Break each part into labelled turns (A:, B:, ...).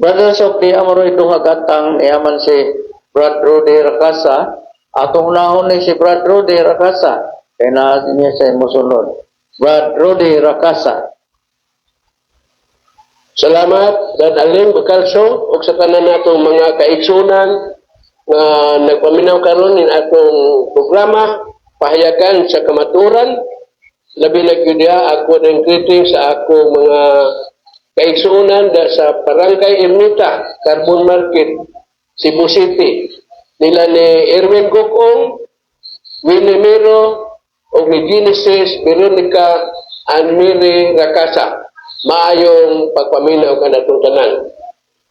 A: Brother Sok, di amaro itong hagatang niyaman si Brad Rudy Rakasa. Atong nahon ni si Brad Rudy Rakasa. Kaya na niya sa musunod. Brad Rudy Rakasa.
B: Salamat, Dad Aling Bakalso, o sa tanan natong mga kaigsunan na nagpaminaw karon in atong programa, pahayagan sa kamaturan. Labi na gyud ako ng greeting sa ako mga kaigsunan sa Barangay Ermita, Carbon Market, Cebu City. Nila ni Erwin Gokong, Winnie Miro, o ni Genesis Veronica and Mary Rakasa. Maayong pagpaminaw ka na itong tanan.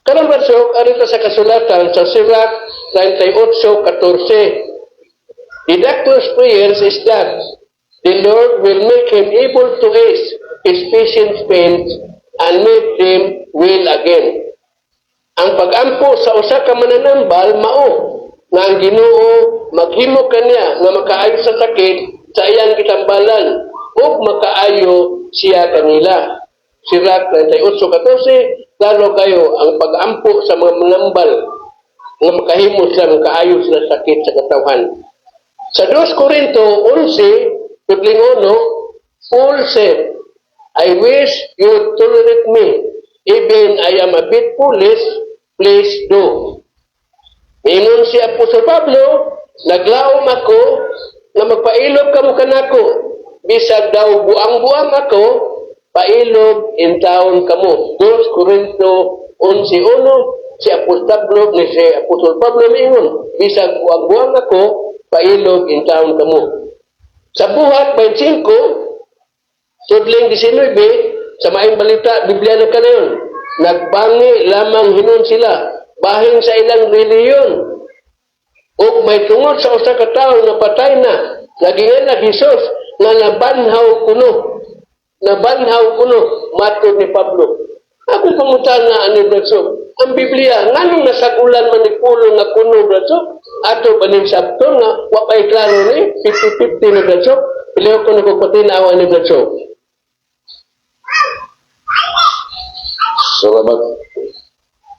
B: Karang basok, arito sa kasulatan sa Sirach 38:14. The doctor's prayers is that the Lord will make him able to ease his patient's pains and make them well again. Ang pag-ampo sa usa ka mananambal mao nga ang Ginoo maghimo kaniya nga makaayo sa sakit sa iyang gitambalan ug makaayo siya kanila. Sirach 38:14, lalo kayo ang pag-ampo sa mga manambal nga makahimo sila ng kaayo sila sakit sa katawan. Sa 2 Corinto 11:1, Paul said, I wish you would tolerate me, even I am a bit foolish, please do. Ingon si Apostol Pablo, naglaom ako na magpailog kamo kanako, bisag daw buang-buang ako, pailog in taon kamo. 2 Corinto 11:1, si Apostol Pablo mingon, bisag buang-buang ako, pailog in taon kamo. Sa buhat 25, sudling 19, sa maayong balita, Biblia na kanayon, nagbangi lamang hinon sila, bahin sa ilang reliyon. O may tungod sa usa ka tawo na patay na, nagingan na Jesus, nga nabanhaw kuno, matod ni Pablo. Ako pangutan na ani Bradsok. Ang Biblia, nganong nasagulan man ni Pulo nga kuno Bradsok? Ato baning sabto nga, wapay klaro ni, 50-50 ni Bradsok. Piliho ko na pagpatinawa ni Bradsok.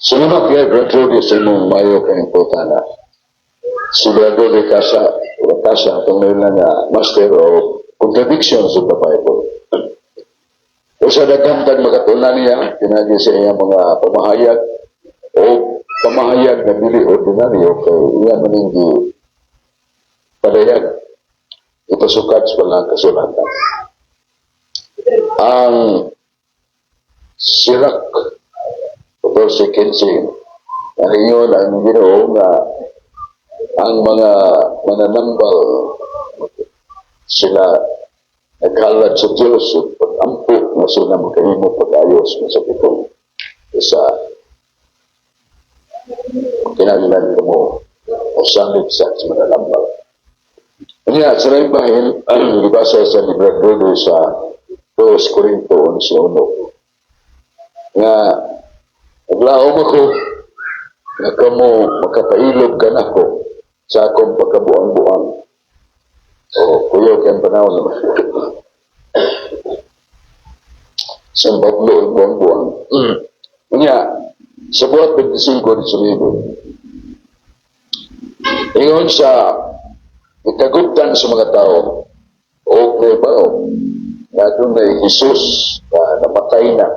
C: Salamat kay Brad Rudy sa imong mayo kayong putana. Si Brad Rudy Rakasa, itong nila nga master of contradictions of the Bible. O sa daghang magatunan niya, pinagi sa iyang mga pamahayag o pamahayag na dili ordinaryo kay iya maninggi padayag ipasukat sa palang kasulatan. Ang Sirach 14:15 ang inyon ang Ginoo nga ang mga mananambal sila naghalat sa Diyos at pag-ampo na sila makahimo pag-ayos sa pitong isa kinalilan ka mo o samit sa mananambal. Kanya, sa rin bahin, libasa sa Brad Rudy sa 2 Corinto 11:1 nga naglaom ako nga kamo makapailog ka na ko sa akong pagkabuang-buang. O kuyo kayang panahon naman. Sa Pablo buang-buang. Kanya, sa buhat 25 di sulibo. Ingon sa ikaguptan sa mga tao o may bao na doon na Jesus na namatay na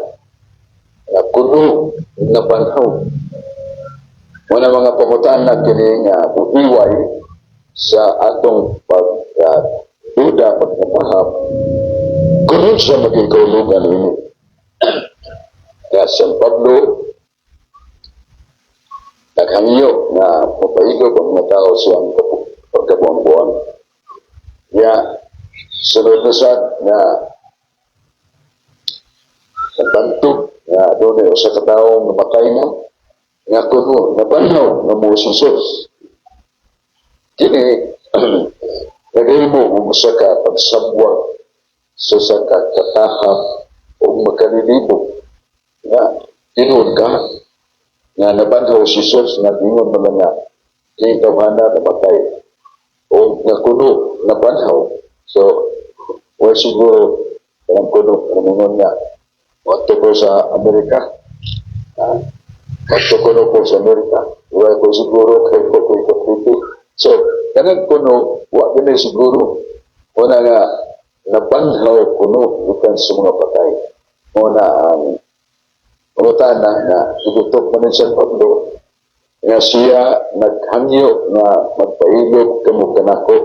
C: kuno na panahon. Muna mga pamutaan na kini nga buhiway sa atong pagduda, pagpapahap kuno sa maging kaulugan ini. Kaya San Pablo naghangyo na papaigo ang mga tao siyang pagkabuang-buang. Kaya sunod na sad na nagbantok na doon ay usa ka tawo namatay na nga kuno nabanhaw na mo Jesus. Kini nagahimo mo usa ka pagsabwag sa usa ka katahap o makalilibog nga tinuod ka nga nabanhaw Jesus nga gingon mo nga kay tawhana namatay o nga kuno nabanhaw. So wala siguro ang kuno namingon nga wato ko sa Amerika magtukuno ko sa Amerika. Wala ko siguro kay ko kapiti. So, kanang kuno, wala ganun siguro. Una nga, napanhaw kuno bukan sa mga patay. Una ang pangutana na igutok man sa Pablo nga siya naghangyo nga magpailog kamo kanako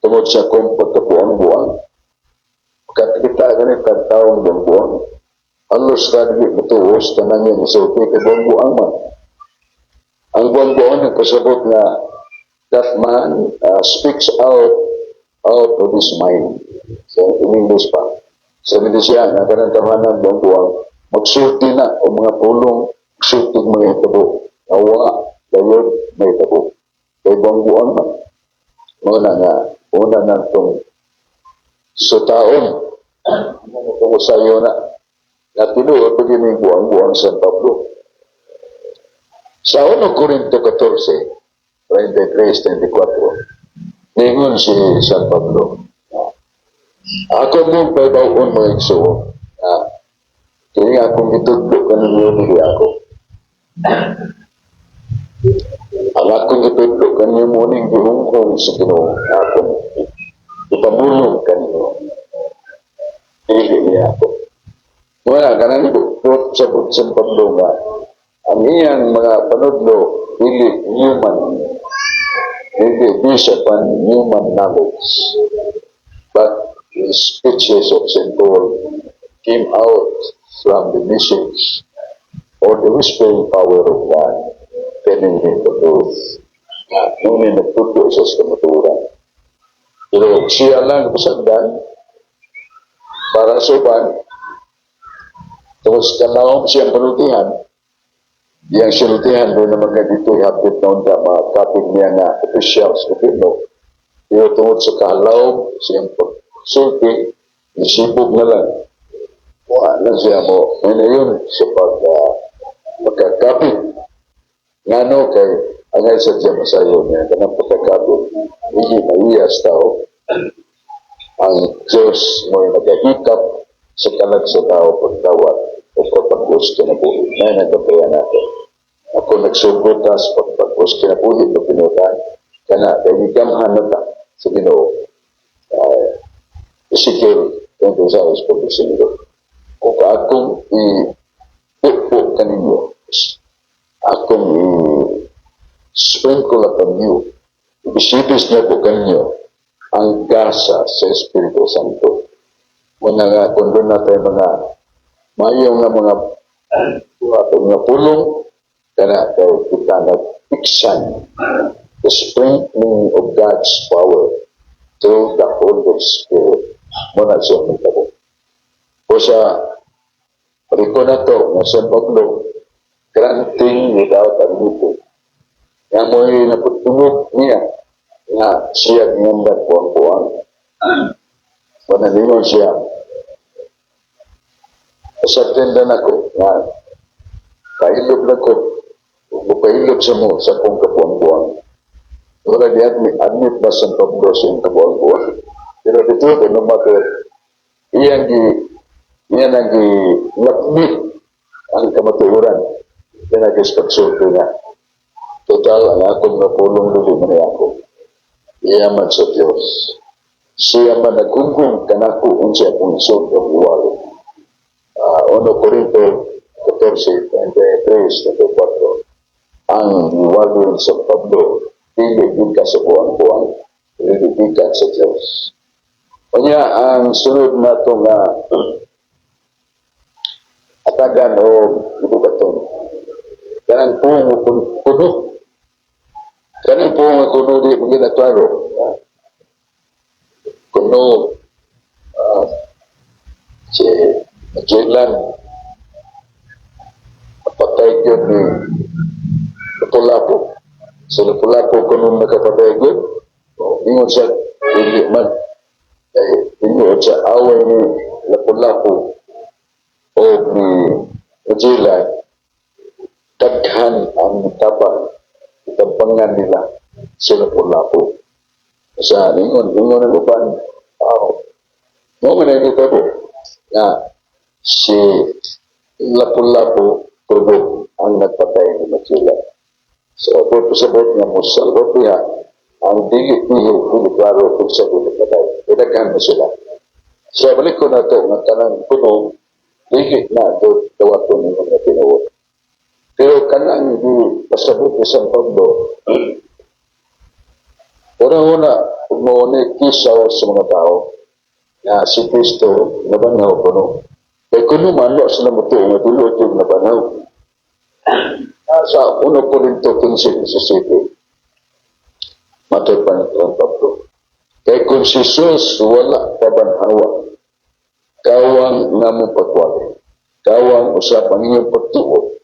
C: tungod sa kong pagkabuang-buang. Kita ganit ang taong buang-buang. Halos tadi betuos tanang yung isulti ka buang-buang man. Ang buang-buang nagpasabot na that man speaks out of his mind. So, in English pa. Sabi niya siya, na kanang buang-buang, magsulti na o mga pulong, magsulti mga itabo. Awa, dayon, may itabo. Kaya buang-buang man. Una na itong sutaon. Itong usayo na. Na tinuod pag yung buang-buang San Pablo. Sa 1 Corinto 14, 23-24, ningon si San Pablo, ako mong pagbaon mo igsuon, kaya akong itudlo ka ninyo nili ako. Ang akong itudlo ka ninyo muning gihungkong sa Ginoo, akong ipamulong ka ninyo. Dili niya ako. Wala ka nang sa San Pablo nga, ang iyang mga panudlo, dili human, hindi bisa pan human knowledge, but his speeches of St. Paul came out from the message or the whispering power of God, telling him the truth. Nung nagtuto sa kamaturan. Pero siya lang pasagdan para suban. Tapos kalawang siyang panutihan, yang sinutihan doon naman nga dito ihapit na unta mga kapit niya nga officials ko pino. Pero tungod sa kahalaw, siyang sulti, nisibog na lang. Wala siya mo. Ngayon yun sa pagkakapit. Nga no, kay angay sa siya masayo niya, kanang pagkakapit, hindi maiyas tao. Ang Diyos mo yung nagahikap sa kalag sa tao pagtawat o pagpagpus kinabuhi. Na nagpapaya natin. Ako nagsubutas pagpagpus kinabuhi o pinutan. Kana, kaya gamhan na ta sa Ginoo. Ezekiel 26:5. Kung akong ipupo kaninyo, akong i-sprinkle upon you, ibisibis na po kaninyo ang gasa sa Espiritu Santo. Mga nga, kung doon natin mga mayong nga mga pulong, kana kita nag-fiksan the sprinkling of God's power through the Holy Spirit. Muna siya magtabo. O sa riko na to, na San Pablo, granting without admitting. Nga mo'y naputulog niya na siya niyambat buwang-buwang. Panalingon siya. Kasatindan ako na kailog na ko, kailog sa mo sa kong kabuang-buwang. Wala di admit ba San Pablo siyang kabuang-buwang. Pero dito, namakit, iyan ang lakmit ang kamatuhuran. Yan ang pagsulto na. Total, ang akong napulong luli mo na ako. Iyaman sa Diyos. Siya man nagkungkung kanako unsa akong isod ng iwalo. 1 Corinto 14:23-24. Ang iwalo sa Pablo, dili ka sa buwan-buwan, dili ka sa Diyos. Kanya ang sunod na ito nga atagan o ibukaton. Kanang pungo kuno. Kanang pungo kuno di maging klaro. Kuno si Jailan patay yun ni Lapu-Lapu. Sa Lapu-Lapu kuno nakapatay yun. Ingon siya, hindi man. Ingon sa away ni Lapu-Lapu o ni Jailan, daghan ang tabang itampangan nila sa Lapu-Lapu. Sa ingon ang upan, mo man ito po na si Lapu-Lapu tubo ang nagpatay ni Matilda. So, pagpasabot nga mo sa Lopia, ang dili klaro kung sa nagpatay. Pinaghan mo sila. So, balik ko na ito, nga kanang puno, dili na ito tawato ng mga tinawag. Pero kanang di pasabot ni San Pablo, una-una, kung mauni kisaw sa mga tao, na si Kristo nabanaw puno. Kaya kung naman, sila mo ito, nga dulot yung nabanaw. Sa 1 Corinto 15:17, matay pa ni San Pablo. Kaya kung si Jesus wala kabanhawa, kawang nga mong pagwali, kawang usap ang iyong pagtuot,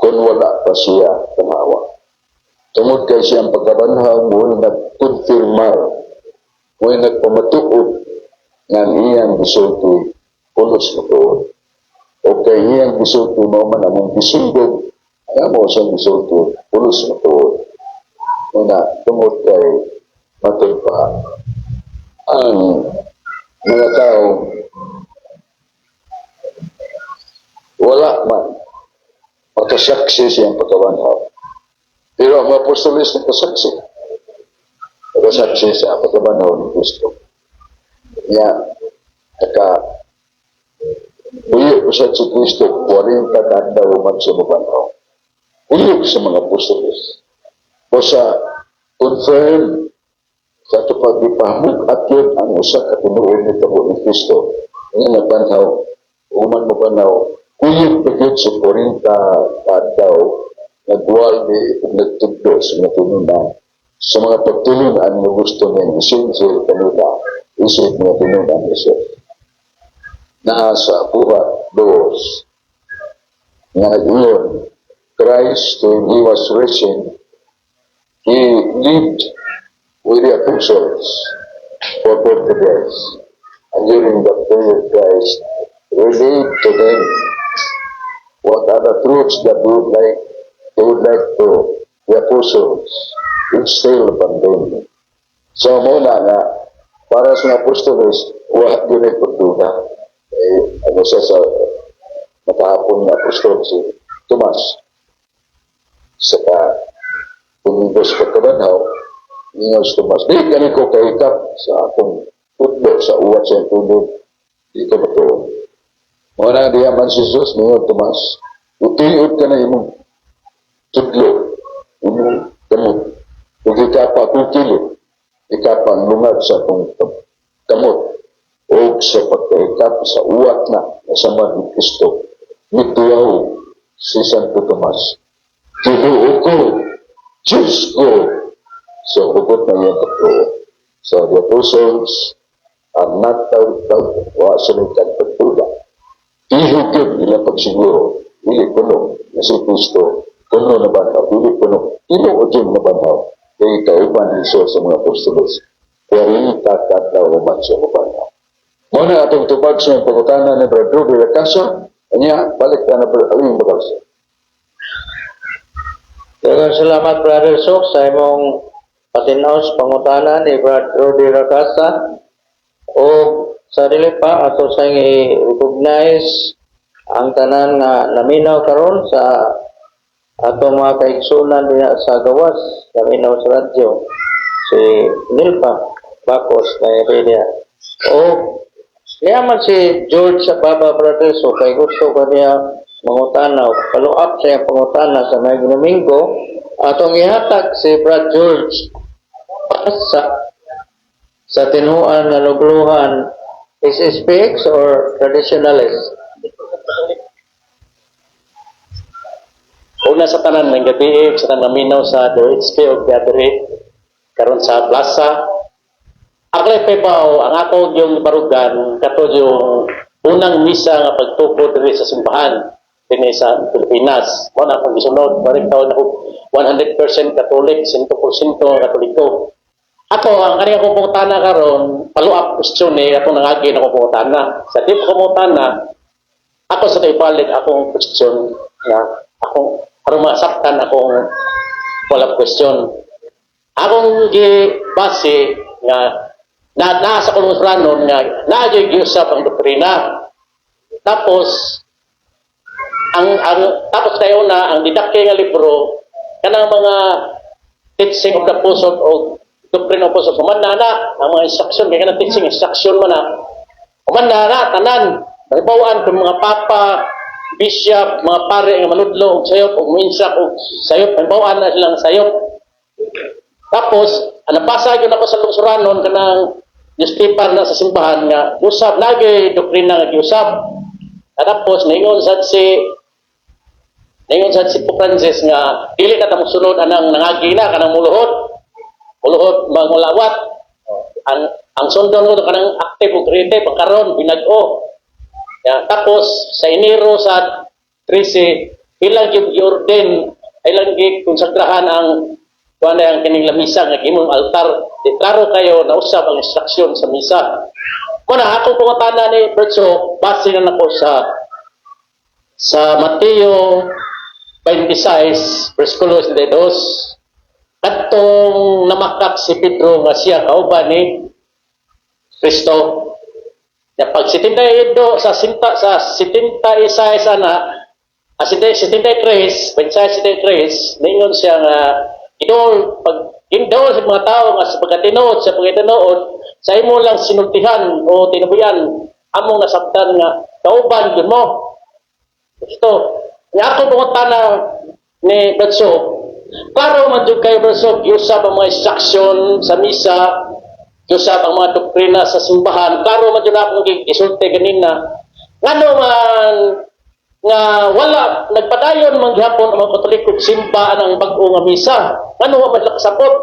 C: kung wala pa siya kamawa. Tungod kay siyang pagkabanhaw mo nagkonfirmar, mo nagpamatuod ng iyang bisulti pulos mo doon. O kay iyang bisulti mo man among bisundog, ayaw mo siyang bisulti pulos mo doon. Una, tungod kay matod pa ang mga tao wala man makasaksi siyang pagkabanhaw. Pero ang mga apostoles nakasaksi. Nakasaksi sa pagkabanhaw ni Kristo. Kaya, uyok sa si Kristo, 40 tanda man sa mabanhaw. Uyok sa mga apostoles. O sa confirm sa ito pag-ipahmog at yun ang usak at tinuon ni Tabo ni Kristo. Ngayon nagbanhaw, uman mo banhaw, uyok na yun sa 40 tanda nagwal ni nagtugdo sa mga tinunan. Sa mga pagtulunan na gusto niya isinsil kanila, isip mga tinunan isip. Nasa buhat doos. Ngayon, Christ, when He was risen, He lived with the apostles for 40 days. And during that period, Christ revealed to them what are the truths that they would like to the apostles instill upon them. So muna nga, para sa apostoles, wala din ay pagduda. Ano siya sa matahapon na apostol si Tomas. Saka, tumigos pagkabanhaw, niya si Tomas. Di kami ko kahikap sa akong tutlo sa uwat sa tubig. Di ko matuon. Muna diyaman si Jesus, niya Tomas. Utuyod ka na imong tudlo, imong kamot. Kung ikapa kukili, ikapa lungag sa akong kamot. O sa pagkaikap sa uwat na nasama ni Kristo. Nituaw si Santo Tomas. Tinuo ko, Diyos ko. So, hugot na yan ito. So, the apostles are not tawag wa sila pagtuda. Ihugod nila pagsiguro. Dili puno na si Kristo. Puno na banhaw. Dili puno. Inuudin na banhaw. Kaya kauban iso sa mga apostolos. Kaya rin tatataw naman sa mga banhaw. Muna atong tubag sa pagkutanan ni Brad Rudy Racasa. Kanya, balik na aling bakalsa.
A: Daghang salamat, Brother Sok, sa imong patinaw sa pangutanan ni Brad Rudy Racasa. O sa dili pa, ato sa i-recognize ang tanan nga naminaw karon sa atong mga kaigsunan diya sa gawas, naminaw sa radyo. Si Nilpa Bacos na area. O niyaman si George sa Baba Brothers, so kay gusto ko niya mangutana, follow up sa iyang pangutana sa may Domingo, atong ihatag si Brad George sa tinuan na lugluhan, is SPX or traditionalist?
D: Una sa tanan ng gabi, sa tanan naminaw sa DOHP o gathering, karon sa plaza. Aklay pa ba ang ako yung barugan, kato yung unang misa nga pagtukod diri sa simbahan din sa Pilipinas. Mo na akong gisunod, barik taon ako 100% Katolik, 100% Katoliko. Ako, ang kaniya kong pungutana karon, follow-up question atong nangagi na kong pungutana. Sa di ko pungutana, ako sa kaibalik akong question na akong harong masaktan akong follow-up question. Akong gibase nga nasa kong ranon nga nagyag-usap ang doktrina. Tapos, tapos kayo na ang didakke nga libro kanang mga teaching of the apostle o doctrine of the apostle kumanda na ang mga instruction kaya kanang teaching instruction man na kumanda na tanan nagpawaan kung mga papa bishop mga pare nga manudlo og sayop og minsak og sayop nagpawaan na silang sayop. Tapos napasa gyud ako sa lungsuranon kanang newspaper na sa simbahan nga usab lagi doktrina nga giusab. Tapos naingon sad si Pope Francis nga dili na ta mosunod anang nangagi na kanang muluhod mangulawat ang sundon ko kanang active ug creative pagkaron binag-o. Tapos sa Enero sa 13 ilang gi-ordain ilang gi-konsagrahan ang ang kining lamisa nga gimong altar. Klaro kayo na usab ang instruction sa misa. Muna akong pangutana ni Bertso base na nako sa Mateo 26 versikulo 22 katong namakak si Pedro nga siya kauban ni Kristo. Ya pag 72 sa 76 sana 73 ningon siya nga Idol sa mga tao nga sa pagkatinuod sa imo lang sinultihan o tinubuyan among nasabtan nga kauban gyud mo. Ito, nga ako pangutana ni Bertso, klaro man jud kay Bertso giusab ang mga instruction sa misa, giusab ang mga doktrina sa simbahan. Klaro man jud akong gisulti ganina. Ngano man nga wala nagpadayon man gihapon ang mga Katoliko simba ang bag-o nga misa. Ano wa man lakasabot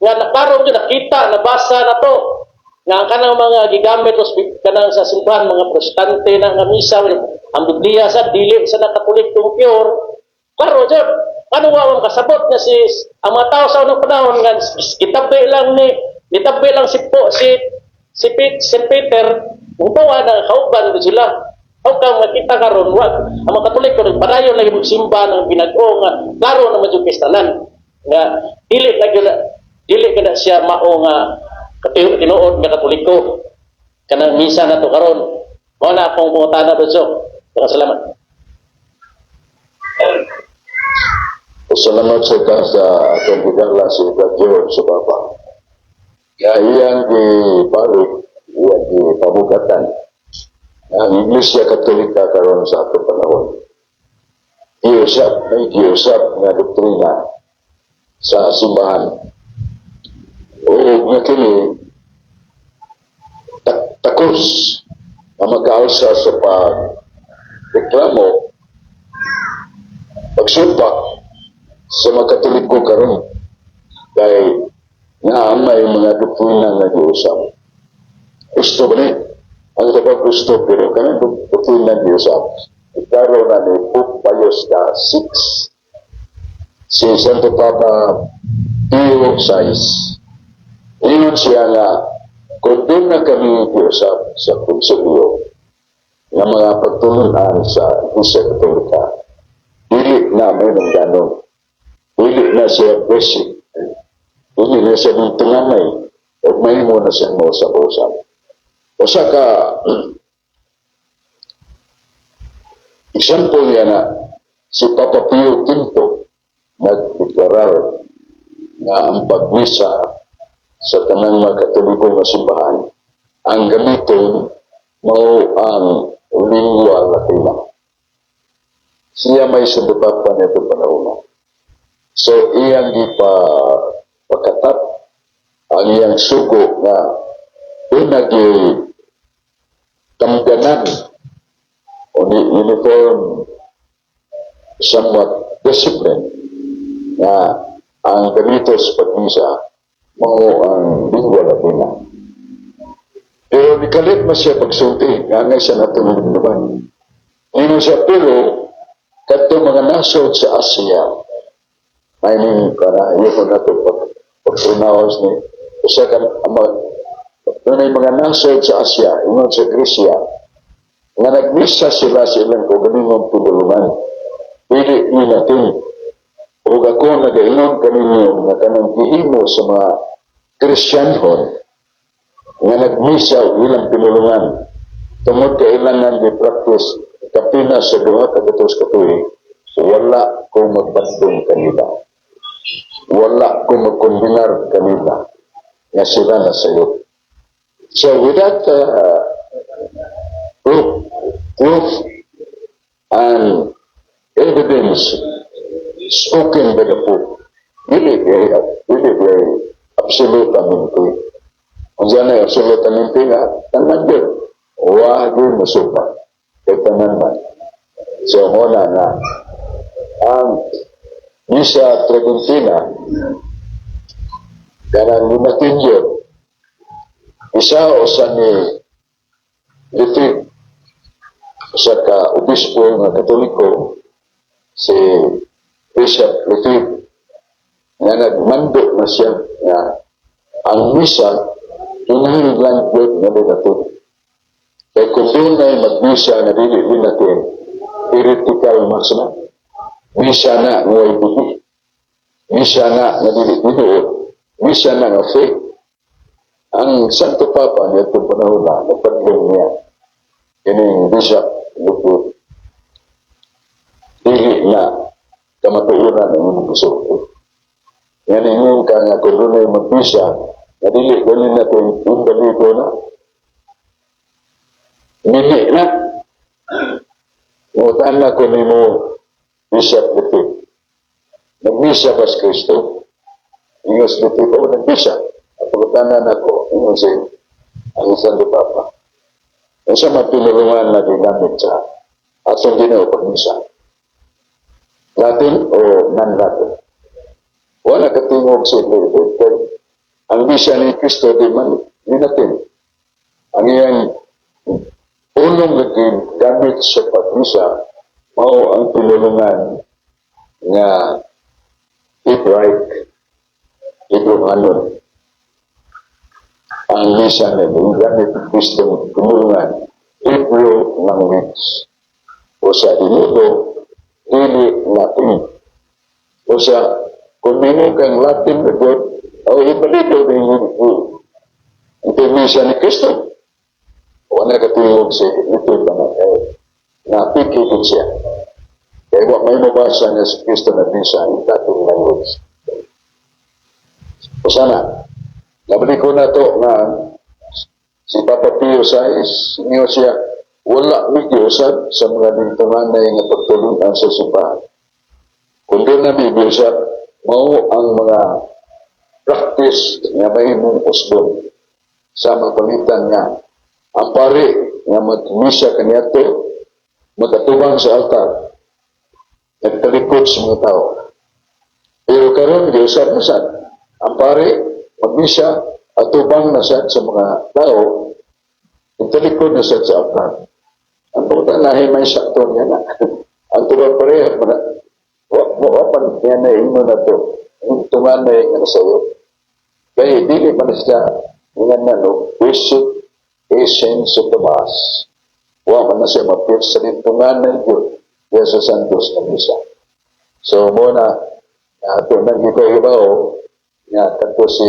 D: nga naklaro jud nakita nabasa na to nga kanang mga gigamit os kanang sa simbahan mga protestante na nga misa ang Biblia sa dili sa Katoliko pure. Klaro jud ano wa man kasabot nga si ang mga tao sa unang panahon nga gitabi lang si Peter mubawa na kauban sila. Huwag kang makita karon wag ang mga Katoliko nagpadayon lagi magsimba ng binag-o nga klaro na medyo pistanan nga dili kada siya mao nga tinuod nga Katoliko kanang misa na to karon mao na akong pangutana Bertso. Salamat.
C: Salamat sa atong bigala si George sa Papa. Iyang iparo iyang ipamugatan ang Iglesia Katolika karon sa atong panahon. May giusap nga doktrina sa simbahan. O nga kini takos na mag-alsa sa pagreklamo, pagsumpak sa mga Katoliko karon kay nga may mga doktrina nga giusap. Gusto ba ni? Ang dapat gusto, pero kami doktrina giusap. Ikaroon na ni Pope Pius VI, si Santo Papa Pio VI. Ingon siya nga, kung doon na kami giusap sa konsilyo ng mga pagtulunan sa Iglesia Katolika, dili na may ng ganon. Dili na siya basic. Dili na siya ng tungamay. O may mo na siya mo sa usap. O saka, example niya na si Papa Pio V nagdeklarar na ang pagmisa sa tanang mga Katoliko na simbahan ang gamiton mo ang lingua latina. Siya may sabutat pa nito panahon. So, iyang ipakatat ang iyang sugo na pinagi tamganan o uniform somewhat discipline na ang ganito sa pagmisa mo ang lingua latina. Pero nikalit mo siya pagsulti nga nga siya natulog naman. Ngayon siya pero kato mga nasod sa Asia ay ning para iyo na ito pag-pronounce ni usa ka may mga nasod sa Asia, ingon sa Gresya, nga nagmisa sila sa ilang kaganingong pinulungan. Pili ni natin, o ako nag-inom kaninyo na kanang gihimo sa mga Krisyanhon, nga nagmisa o ilang pinulungan, tungod kailangan di practice kapina sa duha ka gatos ka tuig, wala ko magpatong kanila. Wala ko magkombinar kanila nga sila na sayo. So with that proof and evidence spoken by the Pope, really very absolutamente. Kung saan ay absolutamente nga, tanan yun. Huwag yun masupa. Kaya tanan man. So muna na, ang Misa Treventina, kanang lumatin yun, isa o sa ni Litwin, sa ka-obispo ng Katoliko, si Bishop Litwin, nga nagmando na siya na ang misa, tunahin lang yun na natin. Kaya kung doon ay mag-misa na din natin, heretical mas na, misa na nguay buti, misa na dili-dili, misa na nga faith. Ang Santo Papa niya itong panahon na napadlong niya, yung Bishop Luput, dili na kamatuuran ng mga gusto. Yan yung kanya kung doon ay mag-misa, nadili, dali natin yung balito na. Mili na. Ngutan na kung mo Bishop Luput. Nag-misa ba si Kristo? Ingos Luput ako nag-misa. At pagkatanan ako, ingos ang Santo Papa. Ang siya matulungan na ginamit sa atong Ginoo pag-misa. Latin o non-Latin. Wala katingog sa Luput. Ang misa ni Kristo di man, di natin. Ang iyang unang naging gamit sa pag-misa, mao ang pinulungan nga Hebraic, Hebrewanon. Ang misa na yung gamit ng Kristo pinulungan, Hebrew language. O sa dinito, dili Latin. O sa, kung minong kang Latin na God, o ibalito na yung ito misa ni Kristo. Wala katulog siya, ito naman napikilid siya. Kaya wak may mabasa niya si Kristo na misa ang dating language. O sana, nabalik ko na to na si Papa Pio Sais, niyo siya, wala bigyosan sa mga lintungan na yung pagtulungan sa simbahan. Kung doon na bigyosan, mao ang mga practice nga may mong usbon sa magpamitan nga ang pare nga mag-misa kaniyato magkatubang sa altar nagtalikod sa mga tao. Pero karon giusab na sad ang pare mag-misa at tubang na sad sa mga tao nagtalikod na sad sa altar. Ang puta lahi may sakto niya na ang tuwa pareha pa na wapan niya na ino na to yung tungan na yung nasayo kaya dili man siya nga na no basic essence of the Mass. Wa man na siya mapit sa lintungan ng Diyos kaya sa Santos na Misa. So muna ito nag-ibaw nga kanto si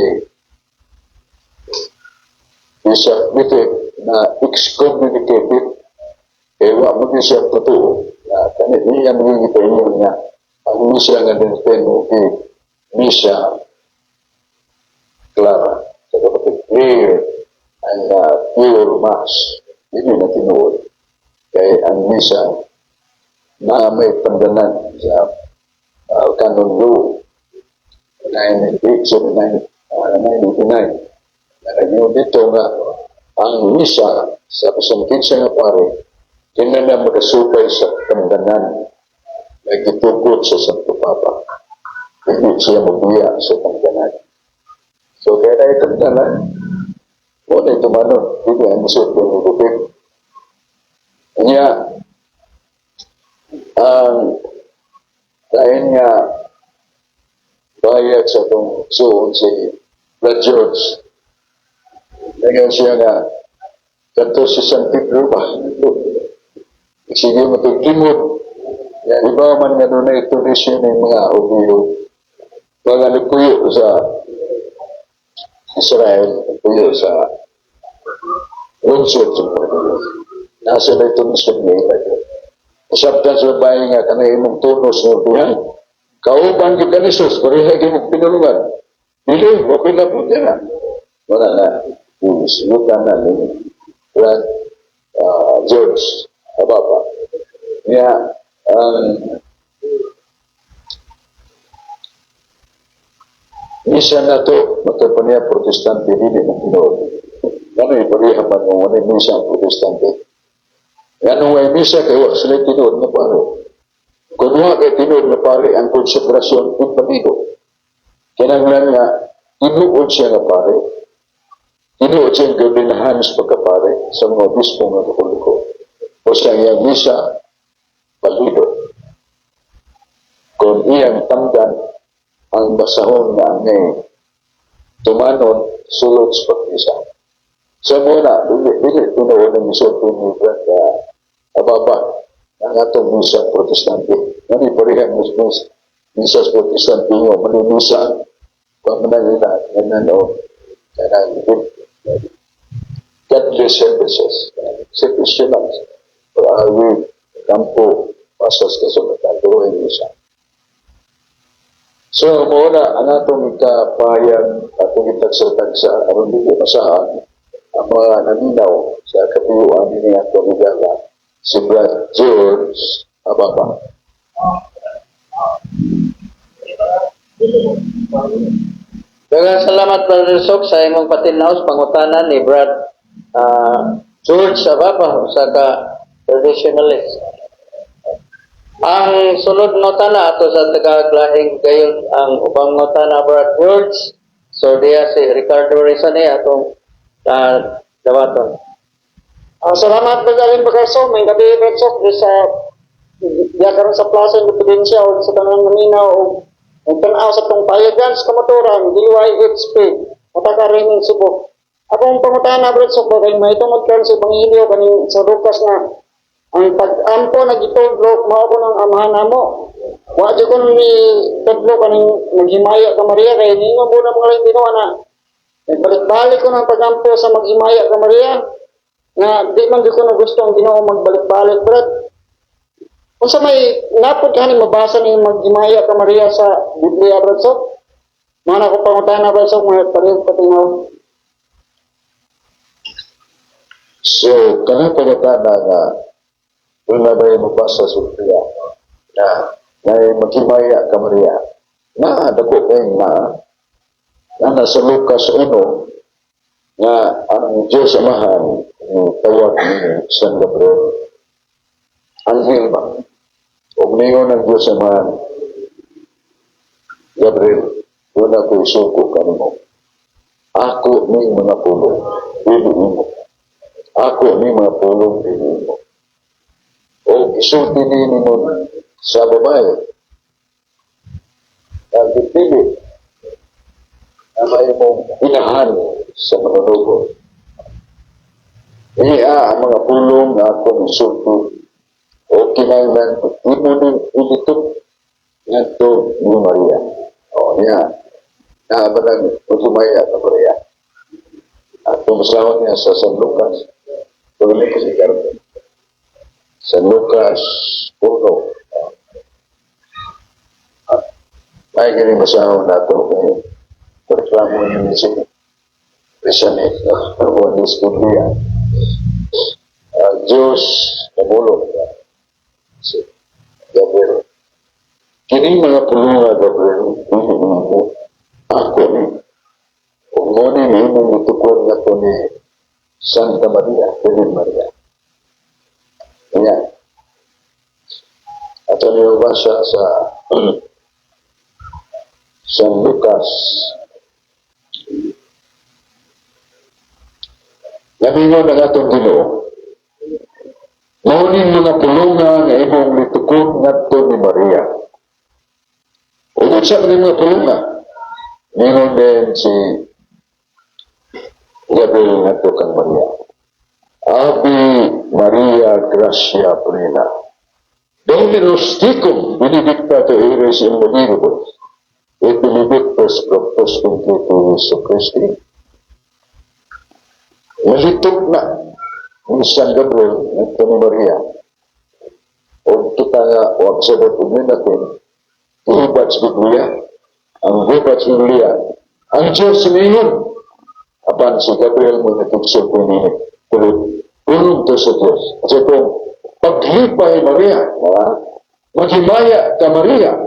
C: Bishop Wittig na excommunicated kaya wa mo din siya totoo na kanit niya nangingipin niya ang misa nga din Misa Clara sa kapatid prayer and pure mass hindi na tinuod kaya ang misa na may pandanan sa canon law 99 naging dito nga ang misa sa kasangkitsa nga pare hindi na magkasupay sa pandanan nagitugot sa Santo Papa hindi siya magbuya sa pandanan. So, kaya na itong tanan, wala ito manon, hindi ang isip yung nagupit. Kanya, dahil nga, bayag sa itong suon si Brad George, kaya siya nga, kanto si San Pedro ba? Sige mo itong timod. Yan, iba man nga doon na ito siya ng mga obiyo. Mga nagpuyo sa Israel, puyo sa lungsod sa Pagkakas. Nasa na ito na siya ngayon. Sabtan sa babae nga kanay imong tunos nga buhay. Kauban yung kanisos, pareha yung pinulungan. Dili, wapin na po na. Wala na. Sinutan na ni Brad George Ababa. Kaya, misa na to, matapon niya protestante dili na Pinoy. Ano yung pareha man yung ano yung misa ang protestante? Ano yung misa kayo sila Pinoy na paro? Kung nga kay Pinoy na pare ang konsekrasyon ng panigo. Kinanglan nga, tinuod siya na pare. Tinuod siya ang gawinahan sa pagkapare sa mga bispo ng Katoliko. O siya yung misa, palido. Kung iyang tamdan, ang basahon na angay tumanon sulod sa pagkisa. Sa muna, dili tinuod ang misot ni Brad Ababa ang atong misa protestante. Nani pareha misa protestante nyo, manunisa, pamanalina, nanano, godless services, sa Christianans, we kampo, pasas kasulatan, pero ay misa. So, muna, ang atong ikapayan, atong itagsa-tagsa, aron dito masahan, ang mga naminaw sa kapiyuan ni atong igala, si Brad George Ababa.
A: Daghang salamat Brother Sok sa imong patinaw pangutanan ni Brad George Ababa usa ka traditionalist. Ang sunod ngutana ato sa taga-Glahing gayon ang ubang ngutana Brad George. So diya si Ricardo Rizane atong dawaton.
E: Salamat magaling pagkaso, may gabi Bedsok sa karon sa Plaza Independencia o sa tanang naminaw o ang tanaw sa itong payagan sa kamaturan, DYHP, matakariming Cebu. Akong pangutana Bedsok, kay may tungod kan sa Pangilio kaning sa Lucas na ang pag-ampo nagitudlo mao ko ng amahan namo. Wa jud ko ni tudlo kaning maghimaya ka Maria kay ningon mo na mga lain Ginoo na. Balik-balik ko ng pag-ampo sa maghimaya ka Maria. Na di man jud ko na gusto ang Ginoo magbalik-balik brad. Unsa may napod kani mabasa ni maghimaya ka Maria sa Biblia brad so? Mana ko pangutana brad so mga pareho patinaw.
C: So, kanang pangutana nga, kung na ba yung magbasa sa Biblia, na may maghimaya ka Maria, na dako kayo na nasa Lucas 1, nga ang Diyos Amahan, tawag ni San Gabriel, anghel ba? O ngayon ang Diyos Amahan, Gabriel, wala ko isuko ka mo. Ako ni mga pulong, pili mo. Ako ni mga pulong, pili mo. O isulti ni mo sa babae. Nagpipili na may mong inahan sa manunugo. Ang mga pulong na akong isulti o kinailan imo ni ilitok ngadto ni Maria. O niya, naabalang magumaya ka Maria. At tumasawag niya sa San Lucas. Tuloy ko si Garden. San Lucas 1. May galing masahon na ito kay reklamo niya ni si Rizane. Ang Biblia. Diyos namulong niya. Si Gabriel. Kini mga pulunga Gabriel, hindi mo ako ni. Kung mo ni mong itukod na ko ni Santa Maria, Virgin Maria. Yan. At ano yung basa sa San Lucas. Namingon ang atong Ginoo. Maunin mo na pulungan na imong litukod ngadto ni Maria. Ulit sa mga pulungan. Mingon din si Gabriel ngadto kang Maria. Ave Maria Gracia Plena. Dominus tecum benedicta tu eres in mulieribus, et benedictus fructus ventris Jesu Christi. Malitok na ni San Gabriel at ni Maria. o kita nga, huwag sabot umin natin, ihubad sa Biblia, ang hubad sa Biblia, ang Diyos sinihon, apan si Gabriel mo natugso ko ni tulong to sa Diyos. Kasi kung paglipay Maria, maghimaya ka Maria,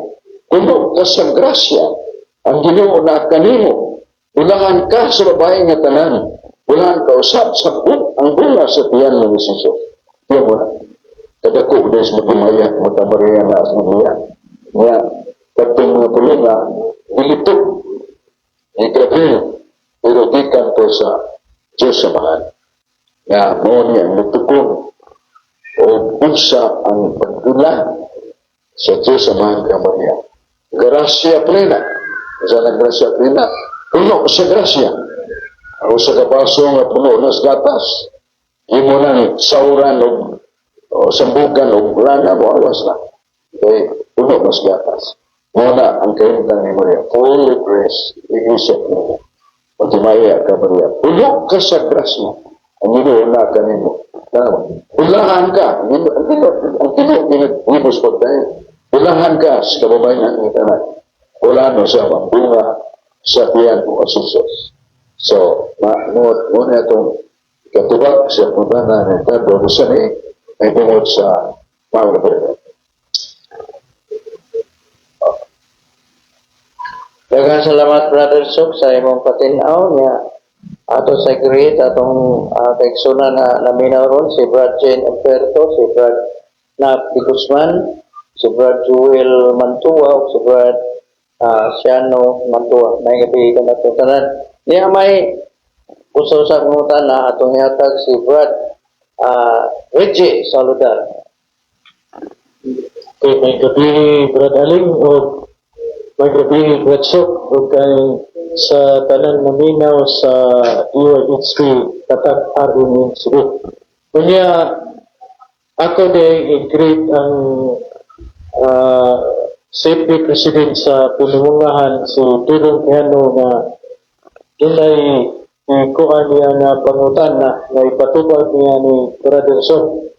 C: kuno ka sa grasya, ang Ginoo na kanimo, ulahan ka sa babae nga tanan, ulahan ka usab sa ang bunga sa tiyan ng Jesus. Yan mo na. Kadako des maghimaya, Maria na sa Maria. Nga, katong mga pulo nga, nilitok ni Gabriel, pero gikan ko sa Diyos sa mahal. Nga, mo niya natukon o unsa ang pagdulan sa Diyos sa mahal ka Maria. Grasya plena. Sa grasya plena, puno sa grasya. O sa kabaso nga puno nas gatas. Imo nang sauran o sambugan o lana mo awas na. Kaya puno nas gatas. Muna ang kaintan ni Maria. Fully grace. Iisip niya. Maghimaya ka Maria. Puno ka sa grasya. Ang iniuna ka nimo. Ulahan ka. Ang tinibus po tayo. Ulahan ka sa kababayan ng tanan. Ulahan mo sa bunga sa tiyan mo Jesus. So, muna itong katubag sa pagdana ng tabo sa ni ay tungod sa mga kapatid.
A: Daghang salamat Brother Sok sa imong patinaw niya ato sa great atong kaigsunan na naminaw ron si Brad Jane Emperto, si Brad Nap Guzman, si Brad Joel Mantua, si Brad Siano Mantua. May gabi ka na tanan. Niya may gusto sa pangutan na atong ihatag si Brad Reggie Saludar.
D: Okay, may gabi Brad Aling o may gabi Brad Sok o kay sa tanan naminaw sa UIHP Tatak Arun Cebu. Kunya ako din i-greet ang safety president sa pinulungahan si Tudong Piano na dunay ikuan niya na pangutan na ipatubag niya ni Brother Sok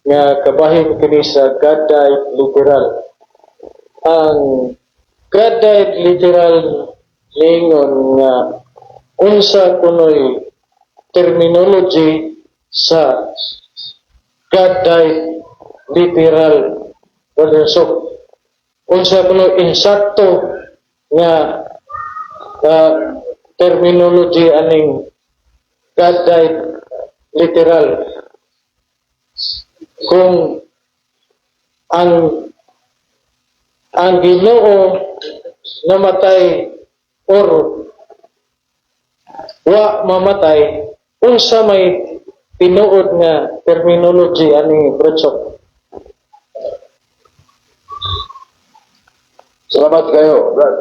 D: nga kabahin kini sa God died literal. Ang God died literal lingon nga unsa kunoy terminology sa God died literal Brother Sok. Unsa kunoy insakto nga terminology aning God died literal. Kung ang Ginoo namatay or wa mamatay, unsa may tinuod nga terminology aning Brother.
C: Salamat kayo, Brad.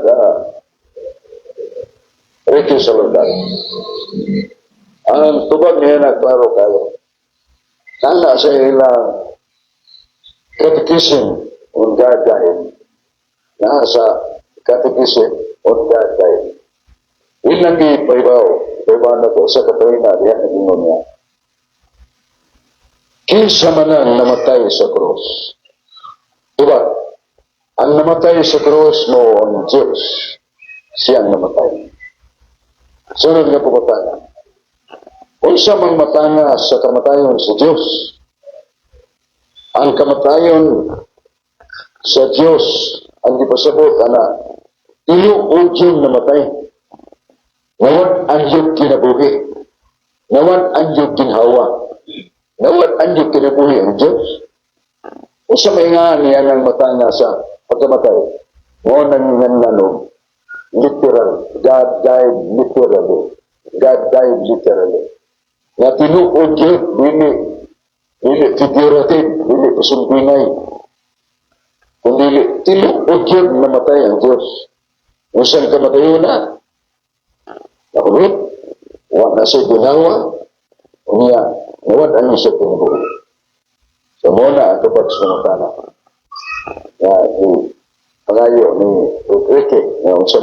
C: Ricky Saludar. Ang tubag niya na klaro kayo. Nana sa ilang catechism on God died. Nasa catechism on God died. Inagi paibaw na to sa Katarina, diyan na gingon niya. Kinsa man ang namatay sa krus. Diba? Ang namatay sa krus mo ang Diyos. Siyang namatay. Sunod nga pagkatana. Unsa mang matanga sa kamatayon sa Diyos. Ang kamatayon sa Diyos ang ipasabot ana tinuod yung namatay. Ngawan ang yung kinabuhi. Ngawan ang yung kinhawa. Ngawan ang yung kinabuhi ang Diyos. Unsa may nga niya ng matanga sa pagkamatay. Ngawan ang nanganog literal. God died literally. God died literally. Na tinuod yun, dili figurative, dili pasumpingay. Kung dili, tinuod yun, namatay ang Diyos. Kung saan kamatayo na? Nakulit, wala na siya ginawa, niya, nawad ang siya tinuod. So muna, kapag sumatana. Pangayo ni Ricky, na unsa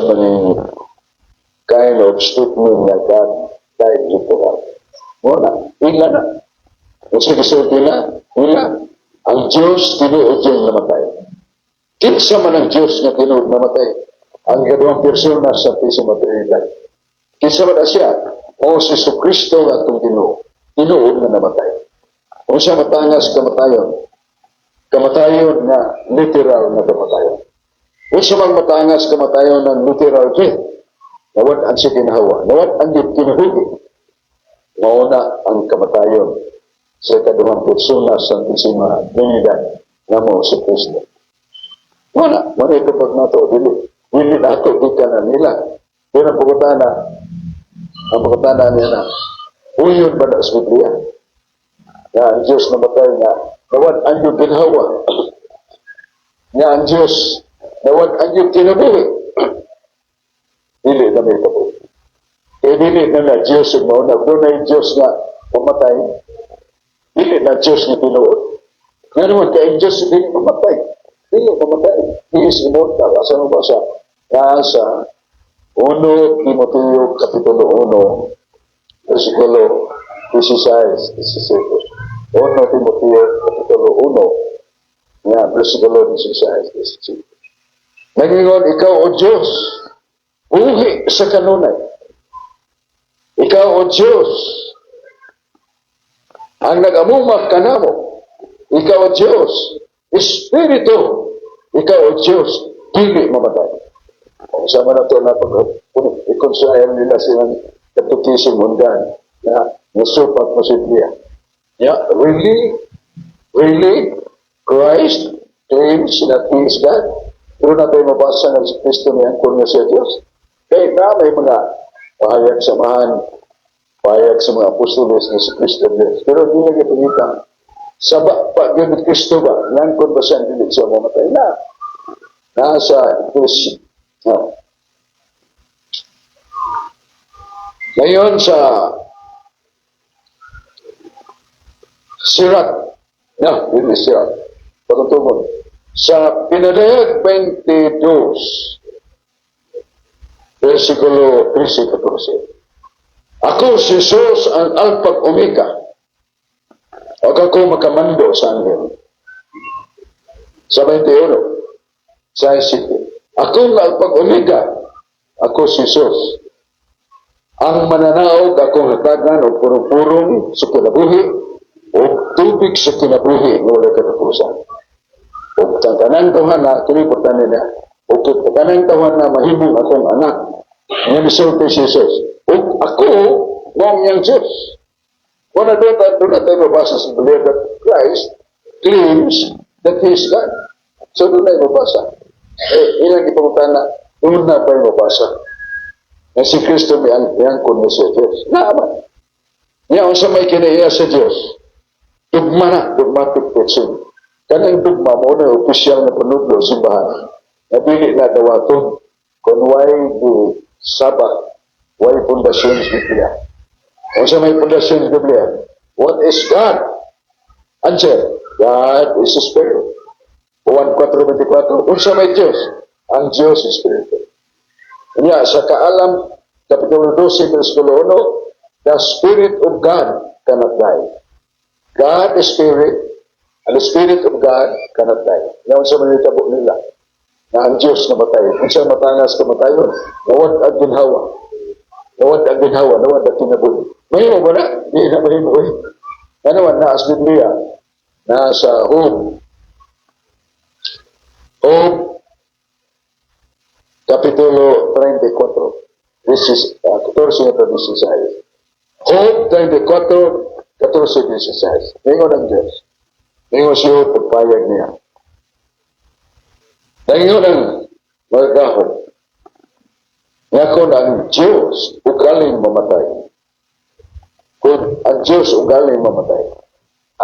C: maning kind of statement na God died literal. Muna, ila na. Kasi kasulti na, wala. Ang Diyos tinuod yung namatay. Kinsa man ang Diyos nga tinuod namatay. Ang ikaduhang persona sa piso materialidad. Kinsa man na siya, o si Kristo nga itong tinuod na namatay. Kung siya matangas kamatayon, kamatayon na literal na kamatayon. Kung siya mang matangas kamatayon ng literal death, nawad ang siya kinahawa, nawad ang kinahugi. Mauna ang kamatayon sa ikaduhang persona sa Santisima Trinidad na mo si Kristo. Wala, ito pag nato, dili nato, di ka na nila. Pero ang pagkutana niya na, uyon ba na sa Biblia? Na ang Diyos namatay na, nawad ang iyong ginhawa. Na ang Diyos, nawad ang iyong kinabuhi. Dili na may kabuhi. Kaya dili na Diyos yung mauna. Kung na yung Diyos na mamatay, dili na Diyos na tinuod. Nga naman, kaya yung Diyos hindi mamatay. Hindi mamatay. He is immortal. Asa mo ba siya? Nasa 1 Timoteo Kapitulo 1, versikulo 16, 17. 1 Timoteo Kapitulo 1, yan, versikulo 16, 17. Nagingon, ikaw o Diyos, buhi sa kanunay. Ikaw o Diyos, ang nag-amumag ka na mo. Ikaw o Diyos, Espiritu. Ikaw o Diyos, dili mamatay. Kung sama na ito na i-consider nila silang katukisong mundan na nasupat mo si Biblia. Yeah, really, Christ claims that He is God. Pero na tayo mabasa ng si Kristo niya kung na siya Diyos. Kaya na may mga pahayag sa mga apostoles na si Kristo Diyos. Pero hindi na ipagita. Sa pag-ibig Kristo ba? Yan kung ba siya hindi siya mamatay na. Nasa Kristo. No. Ngayon sa Sirat. Hindi Sirat. Pagkatubon. Sa Pinadayag 22, versikulo 13-14. Ako si Jesus ang Alpha Omega. Huwag ako makamando sa anghel. Sa 21, sa City. Ako ang Alpha Omega. Ako si Jesus. Ang mananaog akong hatagan o purong-purong sa kinabuhi o tubig sa kinabuhi ng wala katapusan. O tantanan tahan na, kiniportan nila, o tantanan tahan na mahimong akong anak. Ngayon isulti si Jesus. O ako, mong niyang Diyos. Kung na doon tayo mabasa sa Biblia that Christ claims that He is God. So doon tayo mabasa. Ilang ipamutan na, doon na tayo mabasa. Na si Kristo yan kung na siya Diyos. Naaman. Ngayon sa may kinaiya sa Diyos, dugma na, dogmatic teaching. Kanang dugma mo na opisyal na panudlo simbahan. Nabili na dawaton kung why the Sabbath, why pundasyon sa Biblia. Kung sa may pundasyon sa Biblia, what is God? Answer, God is a Spirit. 1:4-24, kung sa may Diyos, ang Diyos is Spirit. Kanya, sa Kaalam, Kapitulo 12, versikulo 1, the Spirit of God cannot die. God is Spirit, and the Spirit of God cannot die. Ngayon sa manitabo nila, na ang Diyos na matayo. Kung siya matangas ka matayo, nawad ang ginhawa. Nawad ang ginhawa, nawad ang kinabuhi. Mahimo ba na? Hindi na mahimo eh. Ano man, naas Biblia, nasa Job, Kapitulo 34, verses 14-16. Job 34, 14-16. Ngayon ang Diyos. Ngayon siya pagpayag niya. Ngayon ang magkahon. Ngayon ang Diyos ugaling mamatay. Kung ang Diyos ugaling mamatay,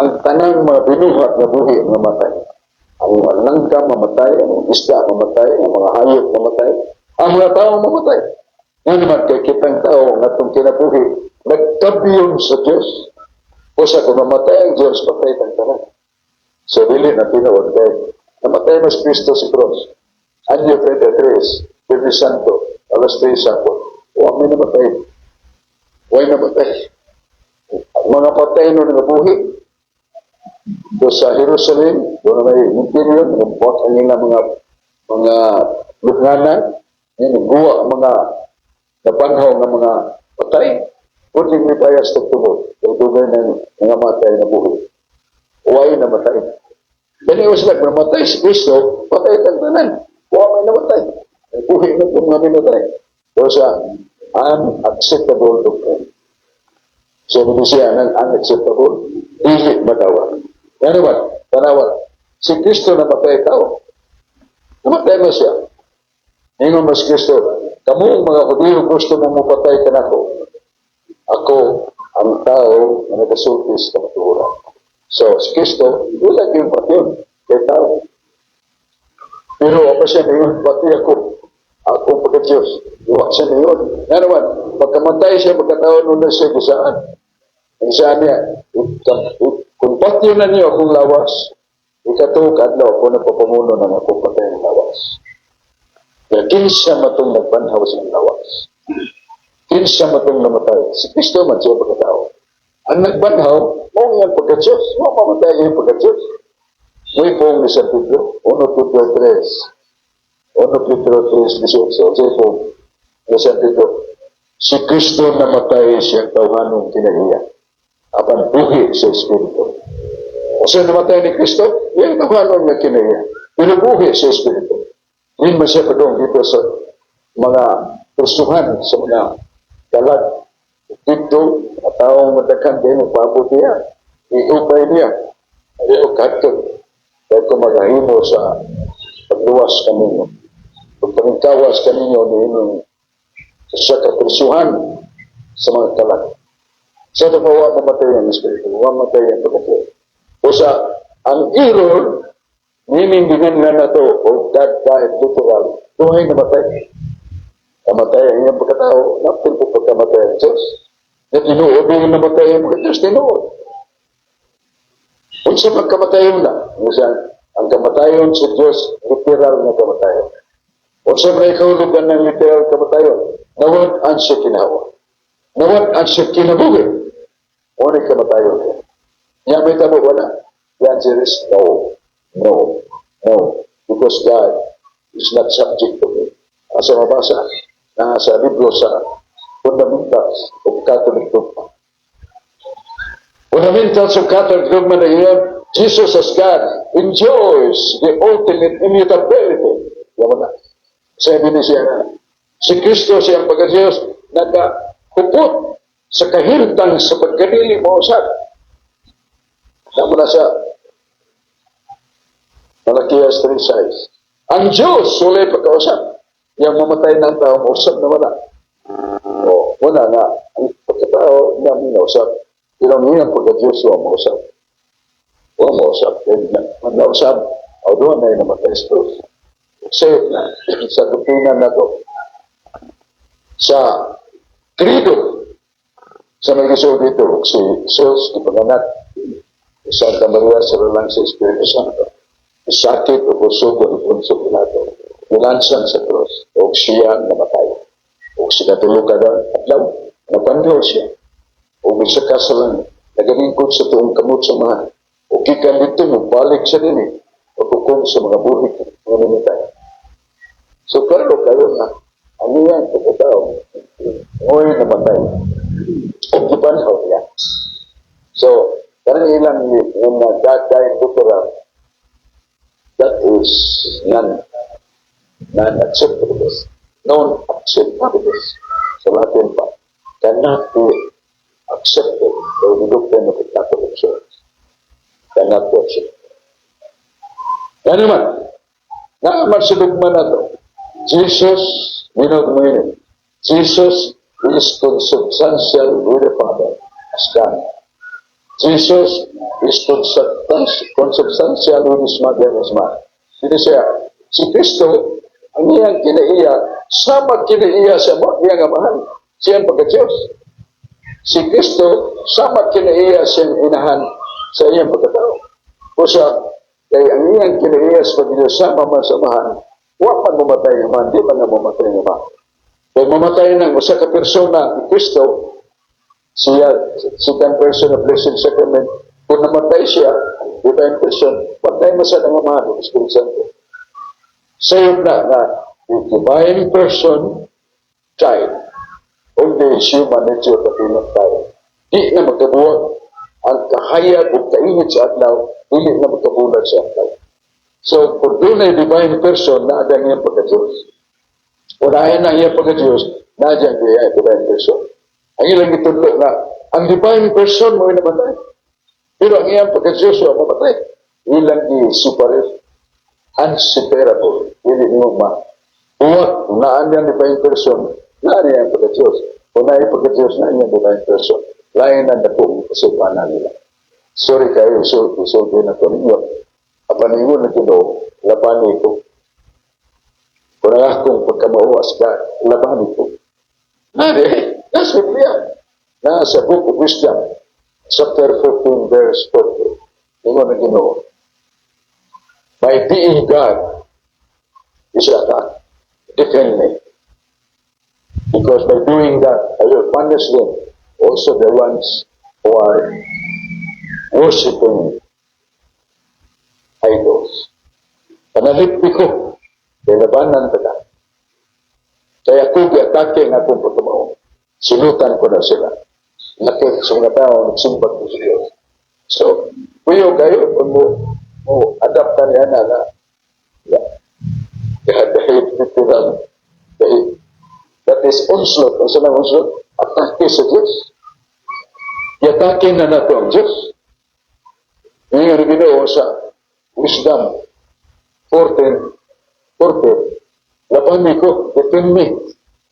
C: ang tanang mga binuhat na buhi mamatay. Ang langka mamatay, ang isda mamatay, ang mga hayop mamatay, ang mga tao mamatay. Nga naman kay kitang tao nga itong kinabuhi, nagkabiyon sa Diyos. O sa kung mamatay ang Diyos, patay ng tanan. So, dili na tinawag kayo. Namatay mas Kristo si Cross. Anyo 33, Pwede Santo, alas 3 sapon. Huwag may namatay. Huwag namatay. Mga patay no nga buhi, So sa Jerusalem, doon na may interior, nagbuhat ang ilang mga luknanan, guwa ang mga napanhaw ng mga patay, pwedeng may payas tagtubod, kaya dugay ng mga matay na buhay. Huwag na matay. Dahil yung sila, namatay si Kristo, patay tagtanan. Huwag may namatay. Buhay na itong mga namatay. So sa unacceptable doctrine. So hindi siya ng unacceptable, hindi matawa. Yan naman, tanawan. Si Kristo namatay tao. Namatay mo siya. Ngayon mas Kristo, kamu mga Hudiyo gusto mong mapatay ka na ako. Ako ang tao na nagasulti sa kamaturan. So, si Kristo, wala yung patyon kay tao. Pero apa siya na yun, pati ako. Ako pagka-Diyos. Iwak siya na yun. Nga naman, pagkamatay siya, pagkataon nun na siya kusaan. Ang saan niya, kung patyon na niyo akong lawas, ikatong kadlaw ako napapamuno ng akong patay ng lawas. Kaya kinsa matong nagpanhaw sa lawas. Kinsa matong namatay. Si Kristo man siya pagkatao. Ang nagbanhaw, mong yan pagka-Diyos. Mong mamatay yan pagka-Diyos. Muy pong ni San Pedro, 1 Pedro 3. 1 Pedro 3, 18. Say po, ni San Pedro, si Kristo namatay siyang tawhanong kinahiya. Apan buhi sa Espiritu. O siya namatay ni Kristo, yung tawhanong na kinahiya. Pero buhi sa Espiritu. Hindi man siya padong dito sa mga Kristuhan, sa mga dalag. Dito, at taong madakan din, magpabuti niya. Iupay niya. Ayaw katod. Dahil kung maghahimo sa pagluwas kaninyo. Kung pagkawas kaninyo, nihinong sa kaprisuhan sa mga dalag. Sa ito pa, huwag mamatay ang Espiritu. Huwag mamatay ang pagkatid. O sa, ang error, ninindigan nga na ito, o God died literal, tuhay namatay. Kamatay ang iyong pagkatao, napil po pagkamatay ang Diyos. Na tinuod yung namatay ang mga Diyos, tinuod. Kung sa pagkamatayon na, ang kamatayon sa Diyos, literal na kamatayon. Kung sa may kahulugan ng literal kamatayon, nawad ang siya kinawa. Nawad ang siya kinabuhi. O na kamatayon. Yan may tabo, wala. The answer is no. No. No. Because God is not subject to me. Asa mabasa na sa libro sa Fundamentals of Catholic Dogma. Fundamentals of Catholic Dogma na iyon, Jesus as God enjoys the ultimate immutability. Yaman na. Sabi ni siya na, si Kristo siyang pagka-Diyos nagkahupot sa kahintang sa pagkanili mo usap. Naman na sa Malakias 3:6. Ang Diyos ulay pagkausap. Yang mamatay ng tao, mausap na wala. O, wala nga. Ang pagkatao, namin nausap. Pero ngayon, pagka-Diyos, huwag mausap. Huwag mausap. Ang nausap, o doon na yung namatay sa Diyos. Kasi, sa doktrina na to, sa Credo, sa may gusto dito, si Jesus, ipanganak, Santa Maria, sa lalang sa Espiritu Santo, sakit o puso ko ipon sa Pilato, nilansan sa cross, o siya namatay. O siya natulog ka doon, at law, napandaw siya. O may saka sa lang, nagalingkod sa tuong kamot sa mga, o kikan dito, magbalik siya din eh, o hukom sa mga buhik, mga namitay. So, klaro kayo na, ano yan, pagkatao, ngoy namatay. O kipanhaw niya. So, karang ilang yung God died literal, that is non-acceptable. Non-acceptable. Sa Latin pa, cannot be accepted by the doctrine of the Catholic Church. Cannot be accepted. Yan naman, naaman sa dogma na ito, Jesus, Jesus is consubstantial with the Father as God. Jesus is consubstantial with his mother as man. Hindi siya, si Kristo, ang iyang kinaiya, sama kinaiya sa iyang amahan, siyang pagka-Diyos. Si Kristo, sama kinaiya siyang inahan sa iyang pagkatao. O siya, kaya ang iyang kinaiya sa pag-Diyos, sama man sa amahan, huwag man mamatay naman, di man na mamatay naman. Kaya mamatay ng usa ka persona ni Kristo, siya, second person of blessed sacrament, kung namatay siya, divine person, patay mo sa nangamano, Espiritu Santo. Sayod na the divine person, child, of the human nature na pinag tayo. Di na magkabuhat ang kahayag o kainit sa adlaw, hindi na magkabuhat sa adlaw. So, kung doon ay divine person, naadang iyang pagka-Diyos. Unahin na iyang pagka-Diyos, naadang iyang divine person. Ang ilang itudlo na, ang divine person mo ay namatay. Pero ang iyang pagka-Diyos ay mamatay. Ilang i-super unseparable. Hindi mo buhat, naan yung divine person, naan yung pagka-Diyos. Kung naan yung pagka-Diyos, naan yung divine person. Lain na po kasupanan nila. Sorry kayo, so na ito ninyo. Apaningon na ito, laban ito. Kung akong pagkamauas ka, laban ito. Nari, nasa Biblia. Nasa Book of Wisdom, chapter 14, verse 40. Ingon na Ginoo. By being God, is attack. Defend me. Because by doing that, I will punish them. Also the ones who are worshiping idols. Panalipin ko, kailabanan ka. Kaya kung i-atake ng akong pagkamaon, sinutan ko na sila. Nakit sa mga tao, nagsumpat ko sa Diyos. So, kuyo kayo, kung mo adaptan yan na, dahil dito lang, that is onslaught. Ang sanang onslaught, atake sa Diyos. I-atake na nato ang Diyos. Ngayon, Ginoo sa Wisdom 14, laban ko, defend me.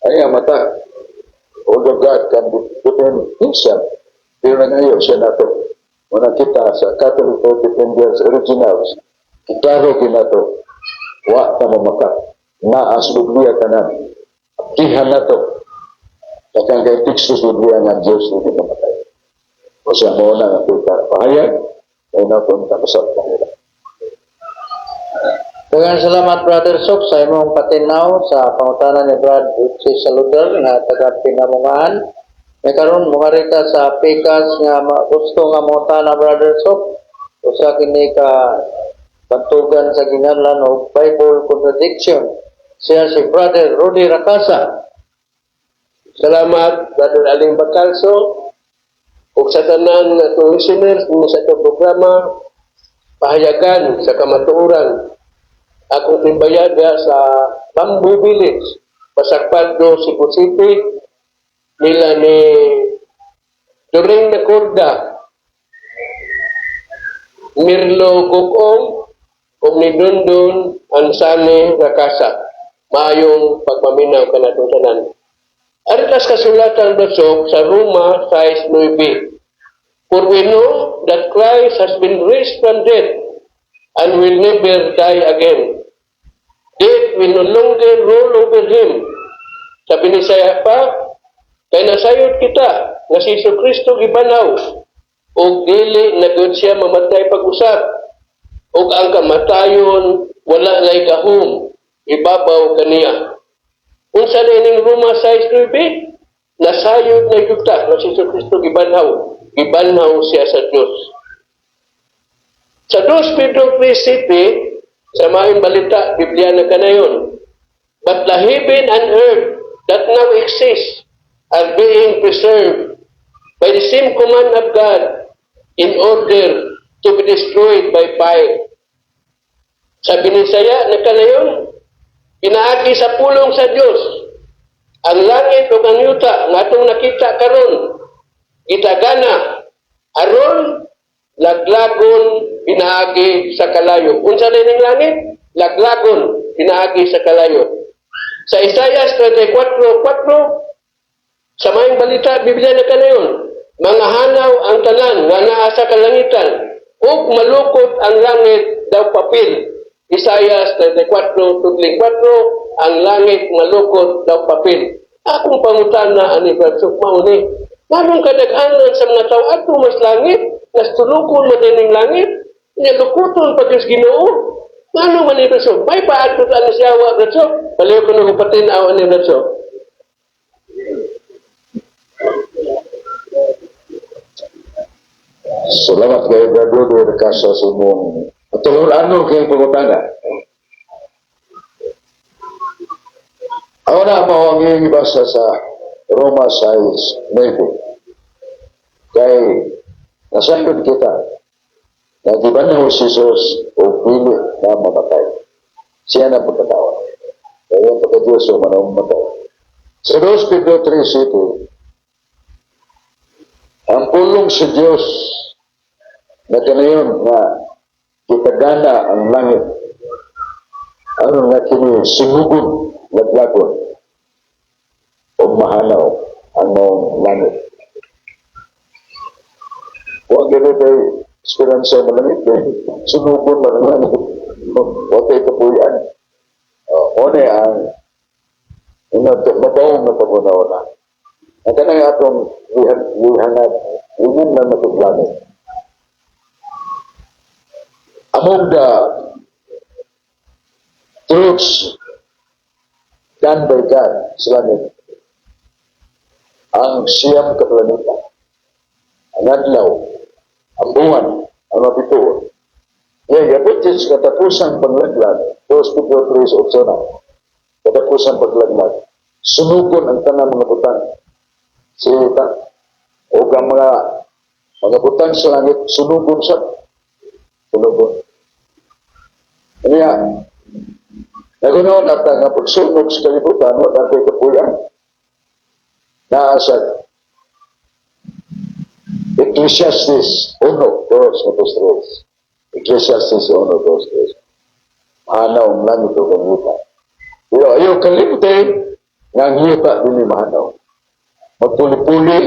C: Ay, mata. Although God can defend himself, pero ngayon siya nato. Muna kita sa Catholic Defenders Originals, kitaro kinato, wa ta mamakat, naas Biblia tanan, abdihan nato, kakang kay tekstos Biblia nga Diyos hindi mamatay. O siya muna nga kita pahayag, ay nato ang takasap na nila.
A: Daghang salamat, Brother Sok, sa imong patinaw sa pangutanan ni Brad Uchi Saludar nga taga Pinamungaan. May karon mga rita sa PCAS nga gusto nga mangutana, Brother Sok, usa kini ka bantugan sa ginganlan o Bible contradiction. Siya si Brother Rudy Rakasa.
B: Salamat, Brother Aling Bacalso. Ug sa tanan nga listeners sa itong programa, pahayagan sa kamatuoran. Akong timbayan sa Bamboo Village, Pasagpaldo, Cebu City, nila ni Doreng Nacorda, Mirlo Gugong, o ni Dundun Ansane Rakasa. Maayong pagpaminaw ka na itong tanan. Aritas kasulatan Brasok sa Roma 6:9. For we know that Christ has been raised from death and will never die again. Death will no longer rule over him. Sabi ni Isaiah pa, kay nasayod kita nga si Kristo gibanaw ug dili na gud siya mamatay pag-usap ug ang kamatayon wala lay gahom ibabaw kaniya. Unsa ning Roma 6:9? Nasayod na kita nga si Kristo gibanaw siya sa Dios. Sa 2 Pedro 3:7, sa maayong balita, Biblia na kanayon. But the heaven and earth that now exist are being preserved by the same command of God in order to be destroyed by fire. Sabi ni Isaiah na kanayon, pinaagi sa pulong sa Dios ang langit ug ang yuta nga atong nakita karon gitagana aron laglagon pinaagi sa kalayo. Unsa ning langit? Laglagon pinaagi sa kalayo. Sa Isaiah 34:4 sa maayong balita Biblia na kanayon, mga hanaw ang tanan nga naa sa kalangitan ug malukot ang langit daw papel. Isaiah 34:4, ang langit malukot daw papel. Akong pangutana ani Brother mao ni, maron kadaghanan sa mga tao ato mas langit, nas tulukon man dining langit, nya lukuton pa Dios Ginoo. Ngano man ni Brother? May paadto ani siya wa Brother? Baliw ko nang patinaw ani Brother.
C: Salamat kayo Brother Rudy Racasa sa imong patulungan kayong pangutana. Ako na mo ang iyong ibasa sa Roma 6:9. Kay nasayod kita na di ba na si Jesus o pili na mamatay. Siya na pagkatawa. Kaya yung pagka-Diyos o manang mamatay. Sa 2 Pedro 3:7, ang pulong sa Diyos na kanayon na kitagana ang langit. Ano nga kini sinugod laglagon o mahalaw ang langit. Huwag ganun tayo esperansa malamit eh. Sinugod na ang langit. Huwag tayo kapuyan. Una ang mabawang na pag-una-una. Ang kanang atong lihanap, lihan na matuglanit. Among the truths done by God sa langit, ang siyam ka planeta, ang adlaw, ang buwan, ang mabituon. Yabot sa katapusang paglaglag, 2 Pedro 3:8 na, katapusang paglaglag, sunugon ang tanang mga butang. Sita, o ang mga butang sa langit, sunugon sa sunugon. Kaya, nagunaw natin nga pagsunog sa kalibutan, wala natin kapuyan. Naasag, Ecclesiastes 1:2-3. Ecclesiastes 1:2-3. Mahanaw ang langit o kalibutan. Pero ayaw kalibutan, nga ang hiyata din yung mahanaw. Magpuli-puli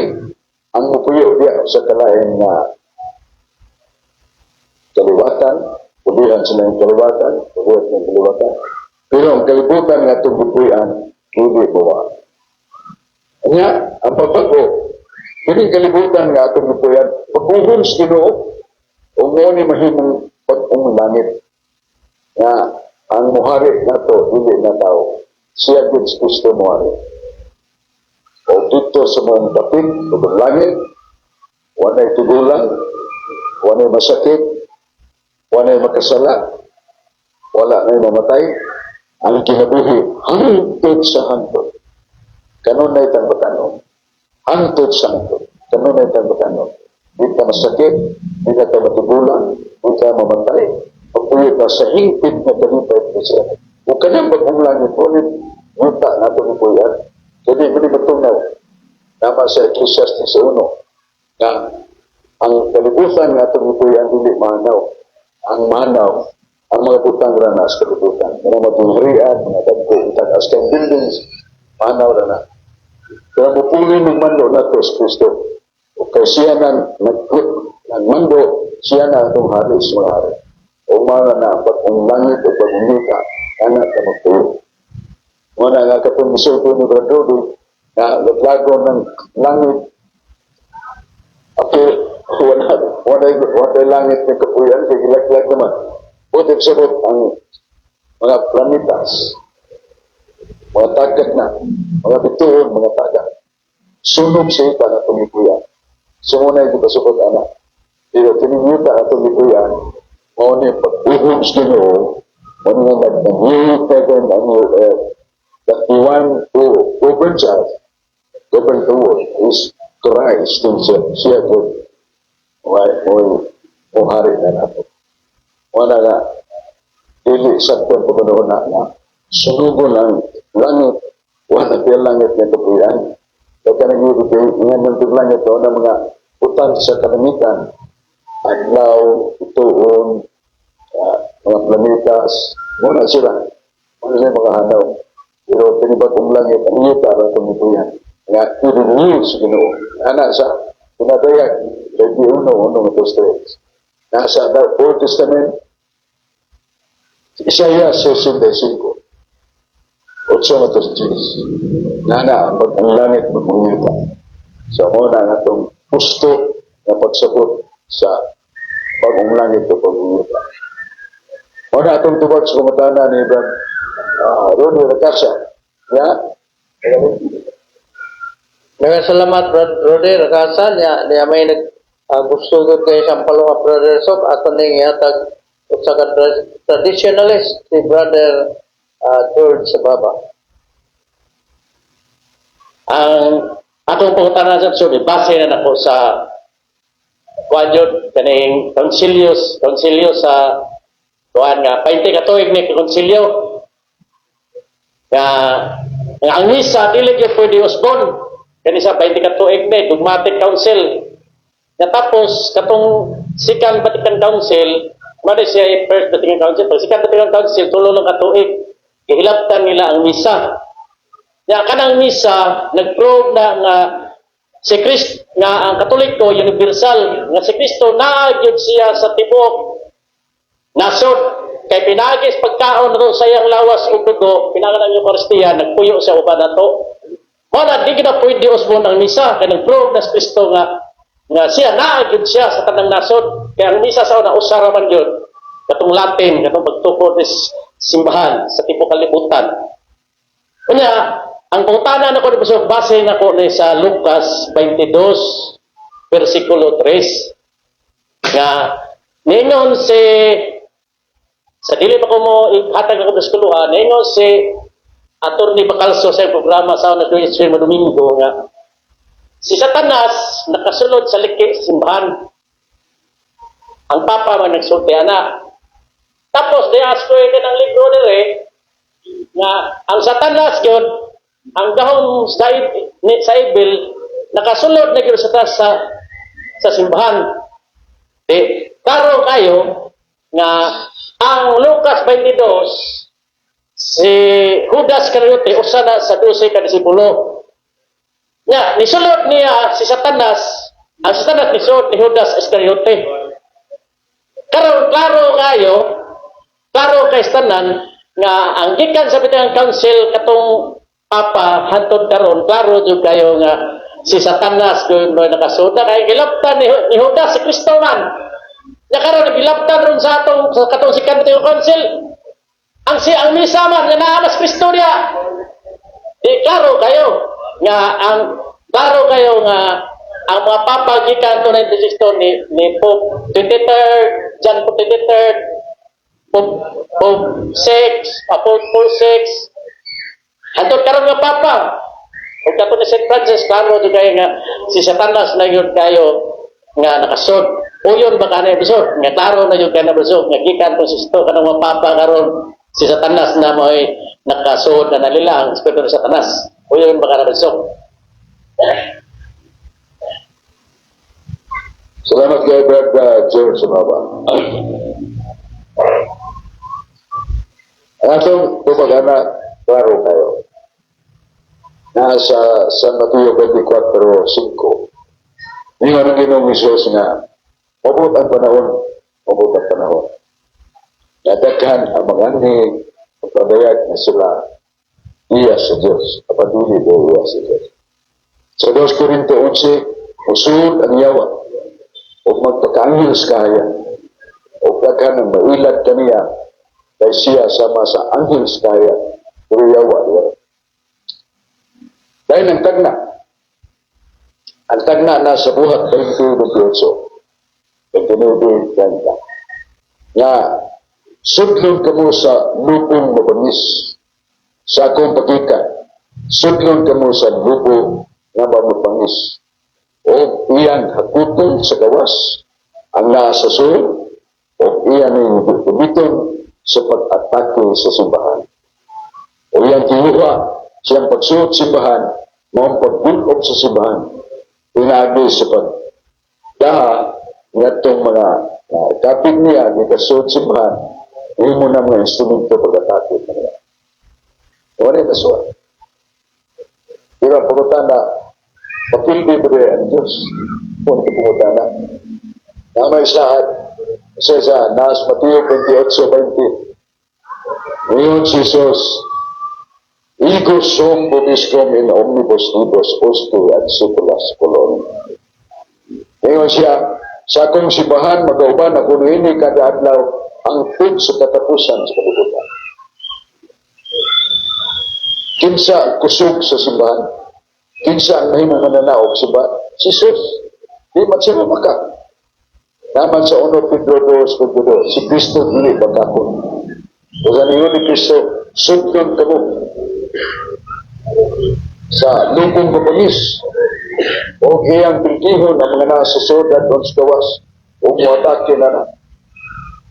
C: ang mupuyo diya sa kalahin na kaliwatan, pulihan sila yung kaliwatan, pulihan ng kaliwatan. Pero ang kalibutan nga itong bupuyan, hindi buwa. Kanya, ang pagbago, hindi kalibutan nga itong bupuyan, pagbuhon sa Ginoo, o mo ni mahimong pag-ung langit, nga ang muhari na ito, hindi na tao, siya din sa Kristo muhari. O dito sa mga dapit, sa langit, wanay tugulang, wanay masakit, wanay makasala, wala na'y mamatay, ang kinabuhi, hantod sa hantod. Kanon na'y tanggatanon. Hantod sa hantod. Kanon na'y tanggatanon. Di ka masakit, di ka matugulang, di ka mamatay, pagpuyo ka sa hingpit na kalipay na siya. Kung kanyang bagong langit, ulit, yuta na ito ipuyan, jadi muli matunaw naman sa Ecclesiastes 1 na ang kalibutan nga itong ipuyan hindi mahanaw. Ang mahanaw, ang mga butang ranas kalibutan. Mga matungharian, mga dagko, itagas kayong buildings, mahanaw na na. Kaya mapuli ng mando na ito sa Kristo. O kaya siya na nagmando, siya na itong hari sa mga hari. O mga na pag-ung langit o pag-ungita, anak na magtuyo. Muna nga kapumiso ko ni Brother Rudy na laglago ng langit. Okay, wala langit ng kapuyan, kaya laglag naman. Buti sabot ang mga planetas, mga tagat na, mga bituon, mga tagat. Sunog sa ita na tumipuyan. Sumuna yung pasabot anak. Pero tinigita na tumipuyan, muna yung pag-uhog sa Ginoo, muna yung nag-new heaven and new earth. That the one who governs us, govern the world, is Christ himself. Siya good. O hari na natin. Wala nga, dili sa itong pagkanoon na sunugon ang langit, wala kaya langit na kapuyan. Kaya nag-ibig ngayon ng langit o ng mga utang sa kalamitan, adlaw, ituon, mga planetas, muna sila. Muna sila mga hanaw. Pero pinibagong langit, ang iyota ang tumipuyan. Nga, i-renew sa Ginoo. Anak sa pinadayag, Ready uno ito straight. Nasa the Old Testament, Isaiah 65. 8:10. Nana, ang langit magmungita. So, muna nga itong pusto na pagsabot sa bagong langit o pagmungita. Muna itong tubag sa kumatana ni Brad Rudy Racasa. Ya?
A: Dengan selamat Rudy Racasa, niya may gusto ko kay Sampalo nga Brother Sok ato ning ihatag usa ka traditionalist si Brother George sa baba.
D: Ang atong pangutanan sa sud base na nako sa kuadyo kaning konsilyo sa kuan nga 20 ka tuig ni konsilyo nga ang misa dili gyud pwede usbon kani sa 20 ka tuig ni dogmatic council nga tapos katong second Vatican Council mali siya first Vatican Council pag second Vatican Council tulo lang ka tuig gihilabtan nila ang misa. Ya kanang misa nag-prove na nga si Kristo nga ang Katoliko universal nga si Kristo naagid siya sa tibuok nasod kay pinagis pagkaon ro sa iyang lawas ug dugo pinangan ang Eucharistia nagpuyo sa uban nato. Mo na di na pwede usbon ang misa kay nag-prove na si Kristo nga siya naagid siya sa tanang nasod kay ang misa sa una usara man gyud katong Latin katong pagtukod is simbahan sa tibuok kalibutan. Unya ang pangutanan ako ni base na ko ni sa Lucas 22 versikulo 3 nga ningon si sa dili pa ko mo ihatag ako sa eskuluhan ningon si Attorney Bacalso sa programa sa una tuig sa Domingo nga si Satanas nakasulod sa liki sa simbahan ang papa man nagsulti ana tapos dias ko ng libro dire nga ang Satanas gyud ang gahom sa ibil nakasulod na gyud sa simbahan. Klaro kayo nga ang Lucas 22 si Judas Iscariote usa na sa 12 ka disipulo. Nya nisulod niya si Satanas, ang Satanas nisulod ni Judas Iscariote. Karon klaro kay tanan nga ang gikan sa Vatican Council katong Papa hantod karon klaro jud kayo nga si Satanas kung nakasuda kay gilaptan ni Judas si Kristo man. Nya karon gilaptan ron sa katong Second Vatican Council. Ang misa man nga naa mas Kristo niya. Di klaro kayo nga ang mga papa gikan to 1916 ni Pope 23rd John Pope 23rd Pope 6 Pope 6 Hantod karon nga papa. Ug kato ni St. Francis klaro di kay nga si Satanas na yun kayo nga nakasod. Uyon ba kanay bisod? Nga klaro na yun kay na bisod nga gikan to si Kristo kanang mga papa karon si Satanas na mo'y nakasod na nalila ang espiritu ni Satanas. Uyon ba kanay bisod?
C: Salamat kay Brad George sa baba. Ang atong propaganda klaro kayo. Nasa San Mateo 24:5. Ngayon ang Ginoong Hesus nga, mabot ang panahon. Nadaghan ang mga anhi, magpadayag na sila iya sa Diyos. Kapaduli o iya sa Diyos. Sa 2 Corinto 11, usod ang yawa o magpakaanghil sa kaya o daghan ang mailat kaniya kay siya sama sa anghel sa kaya pero yawa diya. Dahil ang tagna na sa buhat 20:28 nga sudlon kamo sa lupong mabangis sa akong pagkika sudlon kamo sa lupo nga mabangis o iyang hakuton sa gawas ang nasa sulod o iyang bubiton sa pag-atake sa simbahan o iyang kinuha siyang pagsuot simbahan mong pagbulok sa simbahan pinagi sa pagdaha ngatong mga kapit niya gikasuot simbahan hindi mo na mga instrumento pag-atake niya wala yung kasuot pero ang pagkutana pakilbi ba rin ang Diyos kung ito pagkutana na may saad sa Nas Mateo 28:20 ngayon si Jesus Ego sum bobiscum in omnibus libus ostu at seculas colon. Ngayon siya, sa akong simbahan, magauban ako ini kada adlaw ang food sa katapusan sa kalibutan. Kinsa kusog sa simbahan, kinsa ang nahimong mananaog simbahan, si Jesus, di man siya maka. naman sa 1 Pedro 2:22, si Kristo dili pagkakon. Usa niyo ni Kristo, sugton kamo sa lubong mabangis o iyang piltihon ang mga nasusunod at sa gawas o muatake na.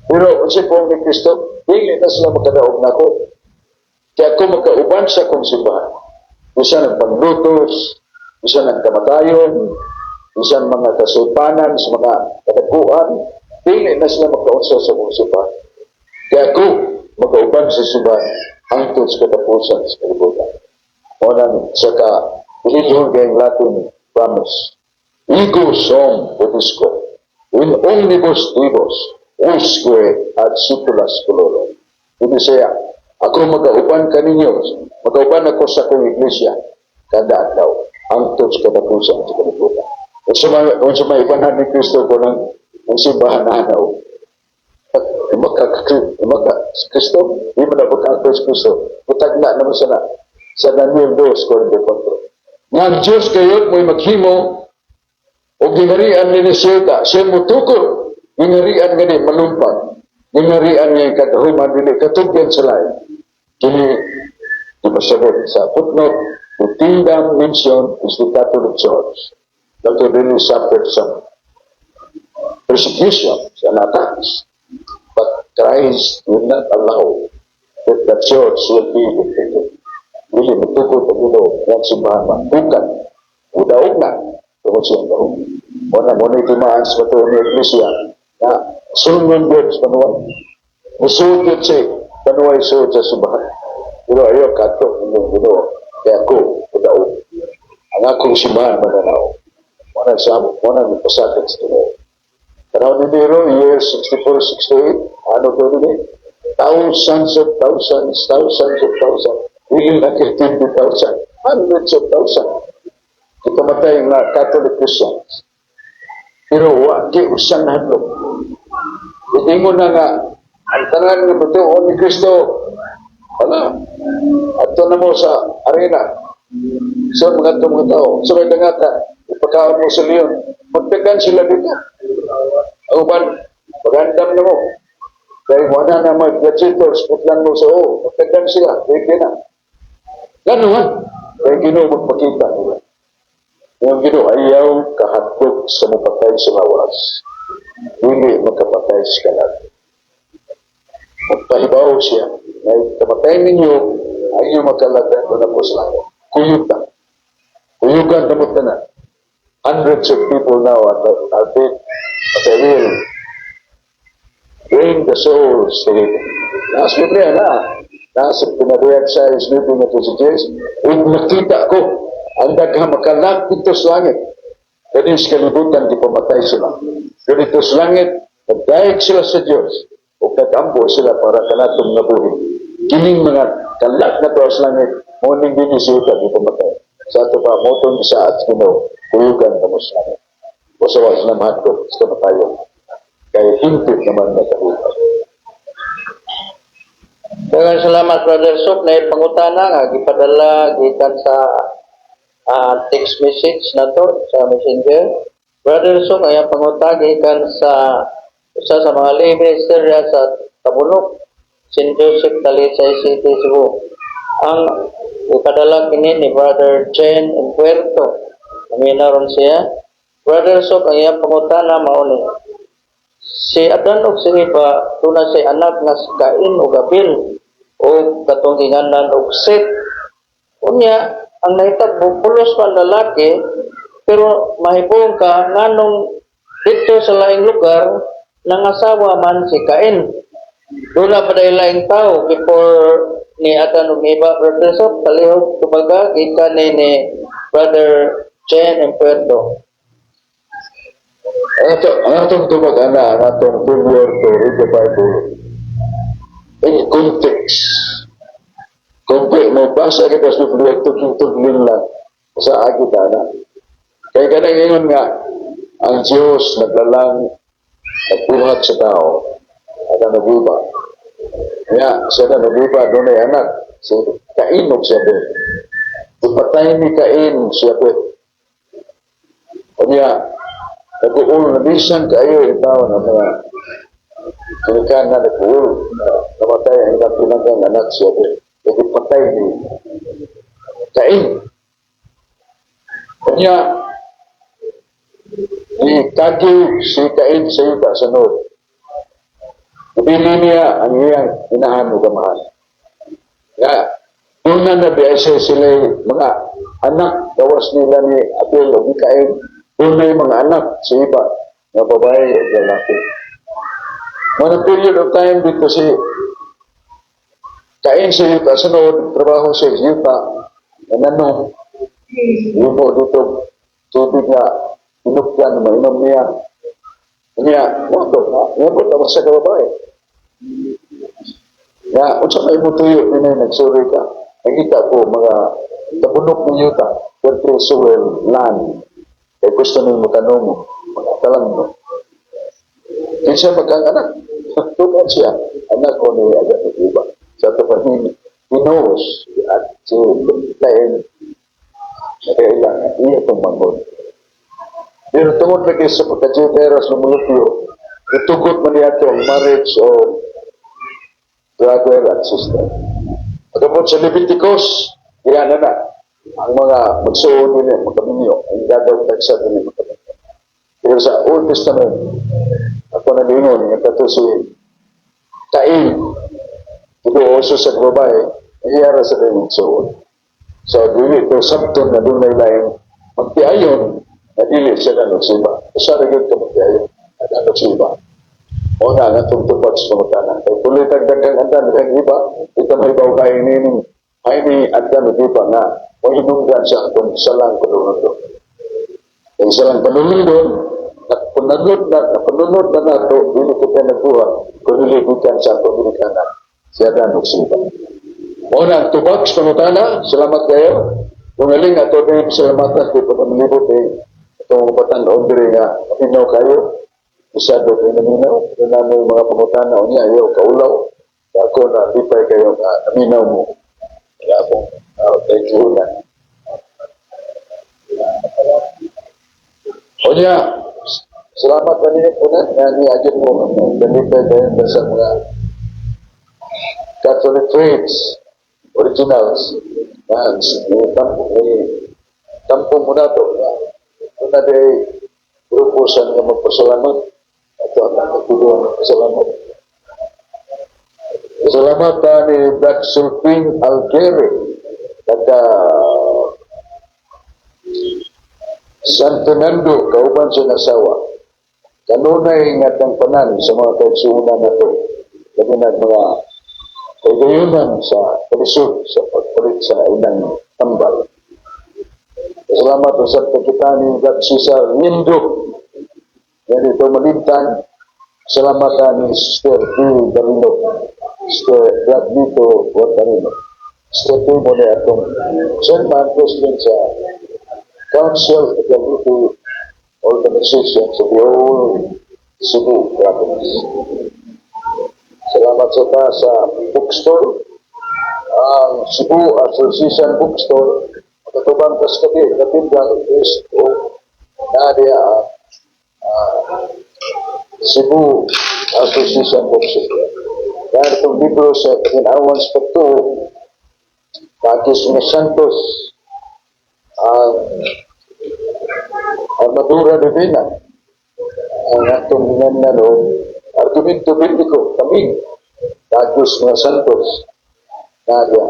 C: Pero unsa po ni Kristo, dili na sila makadaog nako. Kaya ako magkauban sa kong simbahan. Bisan ang panglutos, bisan ang kamatayon, bisan mga kasulpanan sa mga kadaguan, dili na sila magkaunsa sa kong simbahan. Kaya ako magkauban sa simbahan hangtod sa katapusan sa kalibutan. Unang sa ka-religion kayong Latin promise. Ego sum obisco, in omnibus divos, usque ad sutulas coloro. Ini saya, ako magkauban kaninyo, magkauban ako sa kong iglesia, kada adlaw, hangtod sa katapusan sa kalibutan. Kung sa may ibanan ni Kristo ko ng simbahan na hanaw, Kristo, di mo na pagkakos Kristo, putagna naman sana sa Daniel 2:4. Nga ang Diyos kayo mo'y maghimo o ginarian ni Siyota, siya mo tukod, ginarian nga ni malumpag, ginarian nga yung katahuman nila, katugyan sa lain. Kini, di ba sabi sa footnote, the kingdom mentioned is the Catholic Church. That will really suffer some persecution and attacks. But Christ will not allow that the church will be defeated. Dili matukod ang ilo ng simbahan bukan udaog na tungkol siyang daog. Muna itimaan sa patuloy ng Iglesia na sunod yun sa panuway. Musuot yun siya panuway suot sa simbahan. Pero ayaw kato ng ilo kaya ako udaog. Ang akong simbahan mananaw. Muna nagpasakit sa tuloy. Panahon ni Nero, year 64-68, ano to nila? Thousands of thousands. Hindi na 20,000, hundreds of thousands. Ikamatay nga Catholic Christians. Pero wagi usang hadlok. Hindi mo na nga, ang tanan nga butuon ni Kristo, wala. Ato na mo sa arena. So mga tao, so may dangata, ipakaon mo sa leon. Magtagan sila dito. Ang uban, magandam na mo. Kaya wala na mga gladiators, putlan mo sa magtagan sila, pwede na. Ganon, kaya Ginoo magpakita nila. Yung Ginoo ayaw kahadlok sa mapatay sa lawas. Hindi magkapatay sa kalag. Magpahibaw siya. Na kapatay ninyo, ayaw magkalagan doon ako sa langit. Kuyugan. Kuyugan na mo tanan. Hundreds of people now are dead, but I will bring the souls to heaven. Nasa Biblia na. Nasa pinadayag sa sleeping at si Jesus, nakita ko ang daghang makalapit ito sa langit. Ganun sa kalibutan, di pamatay sila. Ganito sa langit, nagdayag sila sa Diyos o kagambo sila para kanatong nabuhi. Kining mga kalak na to sa langit, muning binisita, di pamatay. Sa ito pa, motong isa at Ginoo, kuyugan na mo sa langit. O sa was na mahal ko, sa matayo. Kaya hintip naman na kahugan.
A: Daghang salamat Brother Sok na ipangutana nga gipadala gikan sa text message na to sa Messenger. Brother Sok ay pangutana gikan sa isa sa mga lay minister sa Tabunok, St. Joseph Talisay City, Cebu. Ang ipadala kini ni Brother Jen in Puerto. Naminaron siya. Brother Sok ay pangutana mauni. Si Adan o si Eva, tuna si anak nga si Cain o Gabil o katong ginganan og Set. Unya, ang nahitabo, pulos man lalaki, pero mahibong ka nganong dito sa laing lugar, nangasawa man si Cain. Doon na pa dahil laing tao before ni Adan o Eva, Brother Sok, talihog, kumbaga, kita ni Brother Jen and Puerto.
C: Ang atong tumag-ana, ang atong failure to read the Bible in context. Kung magbasa kita sa Biblia, tugling lang sa agita na. Kaya ganang ngayon nga, ang Diyos naglalang, nagbuhat sa tao, at naguba. Kaya siya na naguba, doon ay anak. So, kainog siya po. Ipatay ni Cain siya po. Kaya, nag-uul na bisan kayo itaw na mga kinikan na nag-uul na namatay ang ilang pinanggang anak siya din. Jadi patay ni Cain. Kanya, kagiw si Cain sa yuta sa Nod. Ibili niya ang iyang inahan o gamahan. Kaya, doon na nabiyasa sila mga anak, gawas nila ni Abel o ni Cain. Doon na yung mga anak sa iba na babae o lalaki. Mga period of time dito si Cain sa yuta sa Nod, trabaho sa yuta, nanong, yubo dito, tubig na, inukyan na mainom niya. Kanya, wala na sa kababae. Nga, unsa may mutuyo din ay nagsuri ka. Nakita ko mga tabunok ng yuta, country soil land. Kaya gusto nyo matanong mo, mga talang mo. Kinsa magkang anak. Tukan siya, anak ko ni Agat at iba. Sa ito pa, he knows at si Cain na kailangan iya itong mangon. Pero tungod lagi sa pagka-Juderas ng mulupyo, itugot man niya itong marriage o brother and sister. Pagkapot sa Leviticus, kaya na ang mga magsuon nila, magkaminyo, ang gagawin tagsa nila magkaminyo. Pero sa Old Testament, ako nalingon, yung kato si Cain, ito also sa babae, nangyara sa rin magsuon. So, dili ito sabton na doon na ilang magtiayon, na dili siya na nagsiba. Sa rin ito magtiayon, na nagsiba. O na, natutupad sa mga tanan. Kaya tuloy tagdagang andan, ang iba, ito may baw kayo nining, ay ni andan ng iba na, mahinunggan siya kung salang panunod. Kaya salang panunod doon, napununod na nato, dili ko tayo nagbuha, kung nilibukan sa pamilikanan, siya na nagsiba. O na, tubag sa pangutana, salamat kayo. Kung aling ato din, salamatan ko ito pamilibot itong batang ondre nga, matinaw kayo. Isa doon kayo naminaw, kung namin mga pangutana o niya, ayaw, kaulaw. Ako na, lipay kayo na naminaw mo. Kaya akong, thank you na. O niya, salamat na niya po na, nga niagin mo, nalipay kayo sa mga Catholic faiths, originals, na tampong mo na ito, na day, grupusan nga magpasalamat. Ito ang nagtulungan ng pasalamat. Salamat ni Brad Sulpin Algeri kata San Fernando, kauban sa nasawa. Kanunay nga ang panan sa mga kaigsuunan na ito. Kasi na mga kaigayunan sa palisod, sa pagpalit sa inang tambal. Salamat sa pagkita ni Brad Cesar Lindo. Yan ito malintan. Salamat ni Sister D. Darino. Sister Brad Lito Watarino. Sister T. mo na itong St. Marcos din sa Council of the Lito Organization sa the whole Cebu province. Salamat sa bookstore. Ang Cebu Association Bookstore. Katubang kaskabi, katindang is o nadia Cebu Association Bookstore. Dahil itong libro sa Paginawan sa Pagto, Kakis Mes Santos, ang Armadura Divina, ang atong hinanalo, Argumento Bíblico, kami, Kakis Mes Santos, nadia.